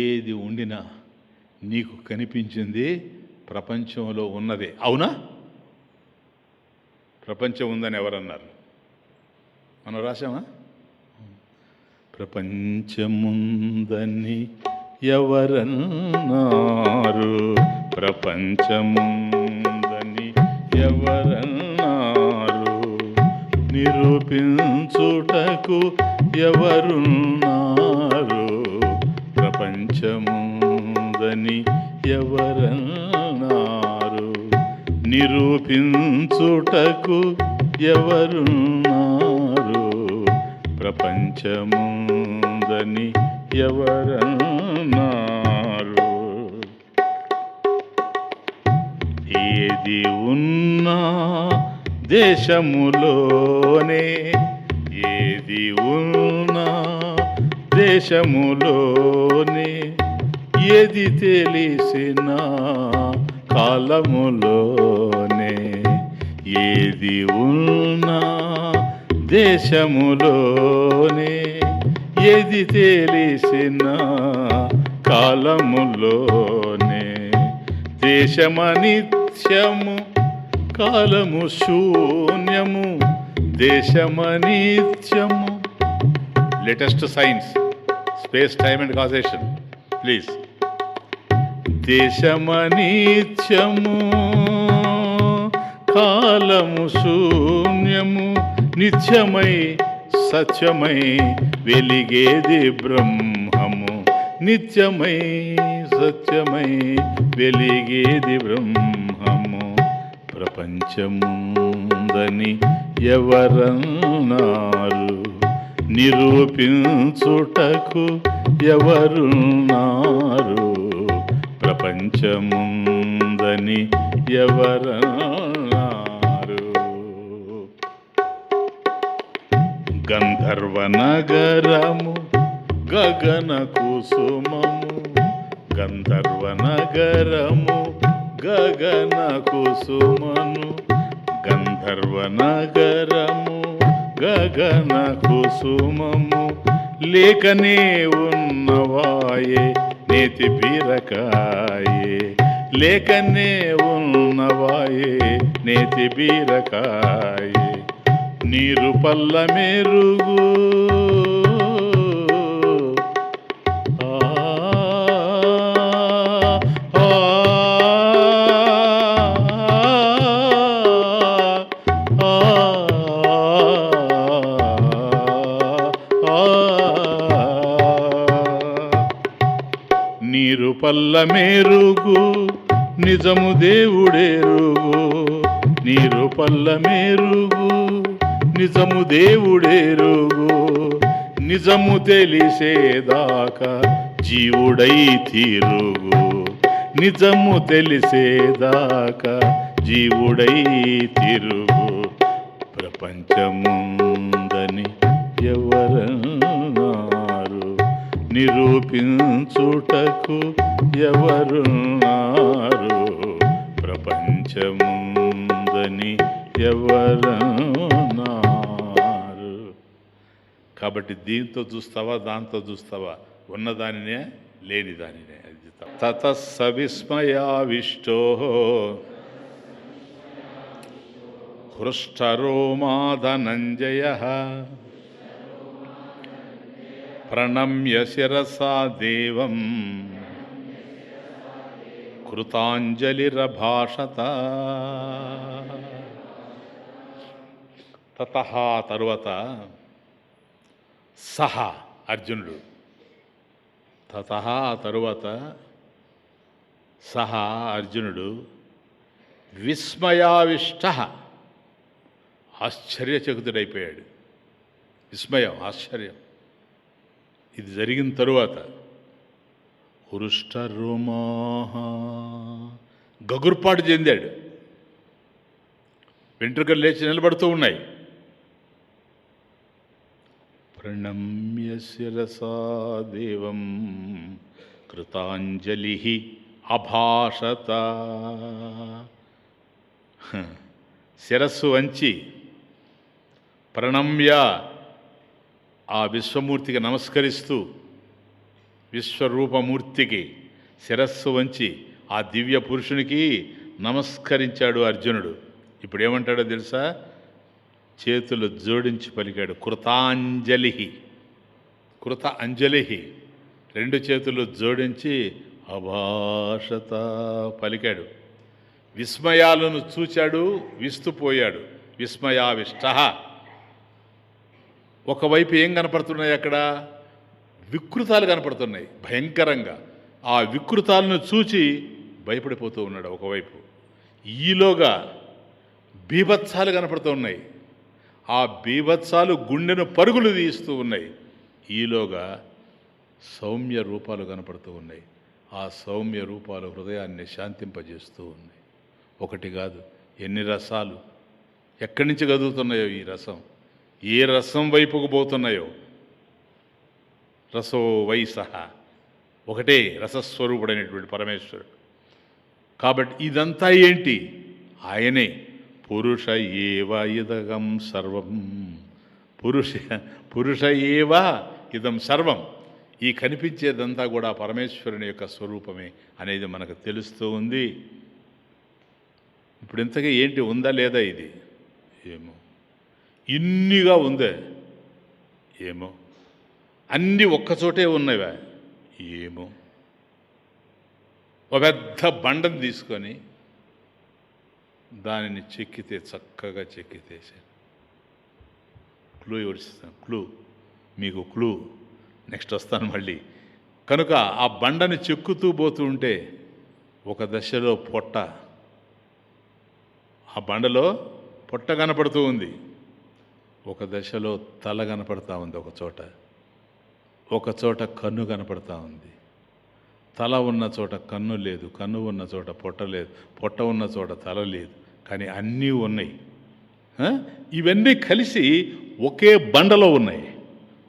ఏది ఉండినా నీకు కనిపించింది ప్రపంచంలో ఉన్నదే. అవునా? ప్రపంచం ఉందని ఎవరన్నారు? మనం రాసామా? ప్రపంచముందని ఎవరన్నారు ప్రపంచముందని ఎవరన్నారు నిరూపించుటకు ఎవరున్నారు ప్రపంచముందని ఎవరన్నారు నిరూపించుటకు ఎవరున్నారు ప్రపంచముందని ఎవరన్నారు ఏది ఉన్నా దేశములోనే ఏది ఉన్నా దేశములోనే ఏది తెలిసినా కాలములోనే ఏది ఉన్నా దేశములోనే ఏది తెలిసినా కాలములోనే దేశమనిత్యము కాలము శూన్యము దేశమనిత్యము latest science space time and causation please దేశమనిత్యము కాలము శూన్యము నిత్యమై సత్యమై వెలిగేది బ్రహ్మము నిత్యమై సత్యమై వెలిగేది బ్రహ్మము ప్రపంచముందని ఎవరన్నారు నిరూపించుటకు ఎవరున్నారు ప్రపంచముందని ఎవరన్నారు గంధర్వ నగరము గగన కుసుమము గంధర్వ నగరము గగన కుసుమను గంధర్వ నగరము గగన కుసుమము లేకనే ఉన్నవాయే నేతి బీరకాయే లేకనే ఉన్నవాయే నేతి బీరకాయే నీరు పల్ల మెరుగు నీరు పల్ల మెరుగు నిజము దేవుడెరుగు నీరు పల్ల మెరుగు నిజము దేవుడెరుగు నిజము తెలిసేదాకా జీవుడై తిరుగు నిజము తెలిసేదాకా జీవుడై తిరుగు ప్రపంచముందని ఎవరన్నారు నిరూపించుటకు ఎవరున్నారు ప్రపంచముందని ఎవరన్నారు కాబట్టి దీంతో చూస్తావా దాంతో చూస్తావా ఉన్నదానినే లేని దానినే తత సవిస్మయావిష్టో హృష్టరోమా ధనంజయః ప్రణమ్య శిరసా దేవం కృతాంజలిరభాషత తతః తరువాత సహ అర్జునుడు తతః తరువాత సహ అర్జునుడు విస్మయావిష్ట ఆశ్చర్యచకితుడైపోయాడు విస్మయం ఆశ్చర్యం ఇది జరిగిన తరువాత హృష్టరోమాః గగుర్పాటు చెందాడు వెంట్రుకలు లేచి నిలబడుతూ ఉన్నాయి ప్రణమ్య శిరసా దేవం కృతాంజలి అభాషత శిరస్సు వంచి ప్రణమ్య ఆ విశ్వమూర్తికి నమస్కరిస్తూ విశ్వరూపమూర్తికి శిరస్సు వంచి ఆ దివ్య పురుషునికి నమస్కరించాడు అర్జునుడు. ఇప్పుడు ఏమంటాడో తెలుసా? చేతులు జోడించి పలికాడు కృతాంజలి. కృత అంజలి రెండు చేతులు జోడించి అభాషత పలికాడు. విస్మయాలను చూచాడు, విస్తుపోయాడు. విస్మయావిష్ట. ఒకవైపు ఏం కనపడుతున్నాయి అక్కడ? వికృతాలు కనపడుతున్నాయి భయంకరంగా. ఆ వికృతాలను చూచి భయపడిపోతూ ఉన్నాడు ఒకవైపు. ఈలోగా బీభత్సాలు కనపడుతూ ఉన్నాయి. ఆ బీభత్సాలు గుండెను పరుగులు తీస్తూ ఉన్నాయి. ఈలోగా సౌమ్య రూపాలు కనపడుతూ ఉన్నాయి. ఆ సౌమ్య రూపాలు హృదయాన్ని శాంతింపజేస్తూ ఉన్నాయి. ఒకటి కాదు, ఎన్ని రసాలు ఎక్కడి నుంచి కదులుతున్నాయో ఈ రసం, ఏ రసం వైపుకు పోతున్నాయో. రసో వైసహ, ఒకటే రసస్వరూపుడైనటువంటి పరమేశ్వరుడు. కాబట్టి ఇదంతా ఏంటి? ఆయనే. పురుష ఏవ ఇదగం సర్వం. పురుష ఏవ ఇదం సర్వం. ఈ కనిపించేదంతా కూడా పరమేశ్వరుని యొక్క స్వరూపమే అనేది మనకు తెలుస్తూ ఉంది. ఇప్పుడు ఇంతకీ ఏంటి, ఉందా లేదా ఇది? ఏమో. ఇన్నిగా ఉందే ఏమో. అన్నీ ఒక్కచోటే ఉన్నవా? ఏమో. ఒక పెద్ద బండను తీసుకొని దానిని చెక్కితే, చక్కగా చెక్కితేసాను. క్లూ ఇస్తాను, క్లూ మీకు క్లూ నెక్స్ట్ వస్తాను మళ్ళీ. కనుక ఆ బండని చెక్కుతూ పోతూ ఉంటే ఒక దశలో పొట్ట, ఆ బండలో పొట్ట కనపడుతూ ఉంది. ఒక దశలో తల కనపడతా ఉంది, ఒక చోట కన్ను కనపడతా ఉంది. తల ఉన్న చోట కన్ను లేదు, కన్ను ఉన్న చోట పొట్ట లేదు, పొట్ట ఉన్న చోట తల లేదు, కానీ అన్నీ ఉన్నాయి. ఇవన్నీ కలిసి ఒకే బండలో ఉన్నాయి.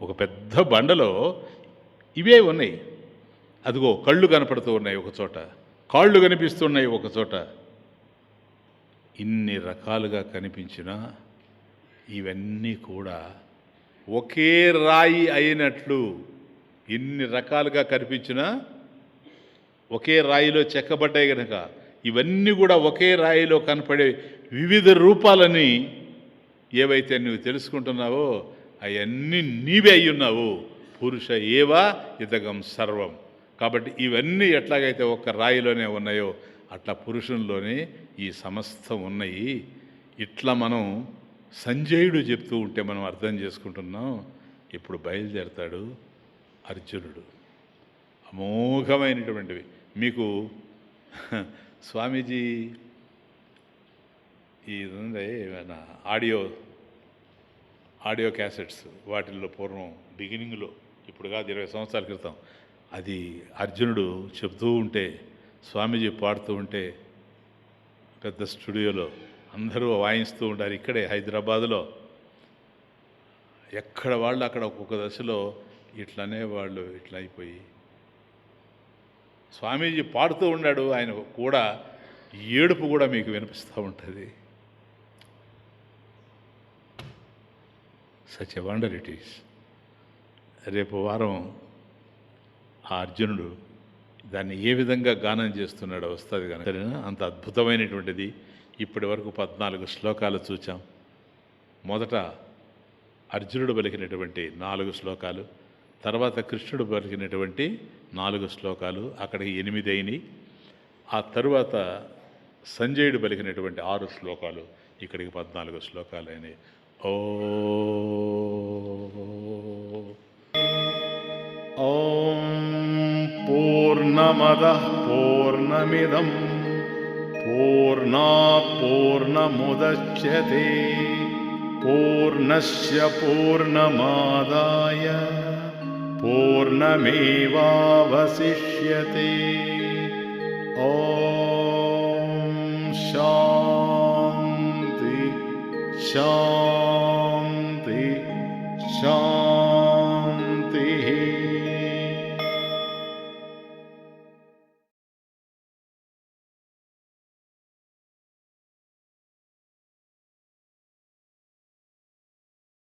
ఒక పెద్ద బండలో ఇవే ఉన్నాయి. అదిగో కళ్ళు కనపడుతూ ఉన్నాయి ఒక చోట, కాళ్ళు కనిపిస్తున్నాయి ఒక చోట. ఇన్ని రకాలుగా కనిపించినా ఇవన్నీ కూడా ఒకే రాయి అయినట్లు. ఇన్ని రకాలుగా కనిపించినా ఒకే రాయిలో చెక్కబడ్డాయి కనుక ఇవన్నీ కూడా ఒకే రాయిలో కనపడే వివిధ రూపాలని ఏవైతే నువ్వు తెలుసుకుంటున్నావో అవన్నీ నీవే అయ్యున్నావు. పురుష ఏవా ఇదగం సర్వం. కాబట్టి ఇవన్నీ ఎట్లాగైతే ఒక్క రాయిలోనే ఉన్నాయో అట్లా పురుషుల్లోనే ఈ సమస్తం ఉన్నాయి. ఇట్లా మనం సంజయుడు చెప్తూ ఉంటే మనం అర్థం చేసుకుంటున్నాం. ఇప్పుడు బయలుదేరతాడు అర్జునుడు. అమోఘమైనటువంటివి. మీకు స్వామీజీ ఇది ఏమైనా ఆడియో క్యాసెట్స్ వాటిల్లో పూర్వం బిగినింగ్లో, ఇప్పుడు కాదు 20 సంవత్సరాల క్రితం, అది అర్జునుడు చెప్తూ ఉంటే స్వామీజీ పాడుతూ ఉంటే పెద్ద స్టూడియోలో అందరూ వాయిస్తూ ఉంటారు. ఇక్కడే హైదరాబాదులో ఎక్కడ వాళ్ళు అక్కడ ఒక్కొక్క దశలో ఇట్లనే వాళ్ళు ఇట్లా అయిపోయి స్వామీజీ పాడుతూ ఉన్నాడు. ఆయన కూడా ఏడుపు కూడా మీకు వినిపిస్తూ ఉంటుంది. Such a wonder it is. రేపు వారం ఆ అర్జునుడు దాన్ని ఏ విధంగా గానం చేస్తున్నాడో వస్తుంది కనుక అంత అద్భుతమైనటువంటిది. ఇప్పటి వరకు 14 శ్లోకాలు చూచాం. మొదట అర్జునుడు పలికినటువంటి 4 శ్లోకాలు, తర్వాత కృష్ణుడు పలికినటువంటి 4 శ్లోకాలు, అక్కడికి 8 అయినాయి. ఆ తరువాత సంజయుడు పలికినటువంటి 6 శ్లోకాలు, ఇక్కడికి 14 శ్లోకాలు అయినాయి. ఓం పూర్ణమదః పూర్ణమిదం పూర్ణాత్ పూర్ణముదచ్యతే పూర్ణస్య పూర్ణమాదాయ పూర్ణమేవావశిష్యతే. ఓం శాంతి శాంతి శాంతి.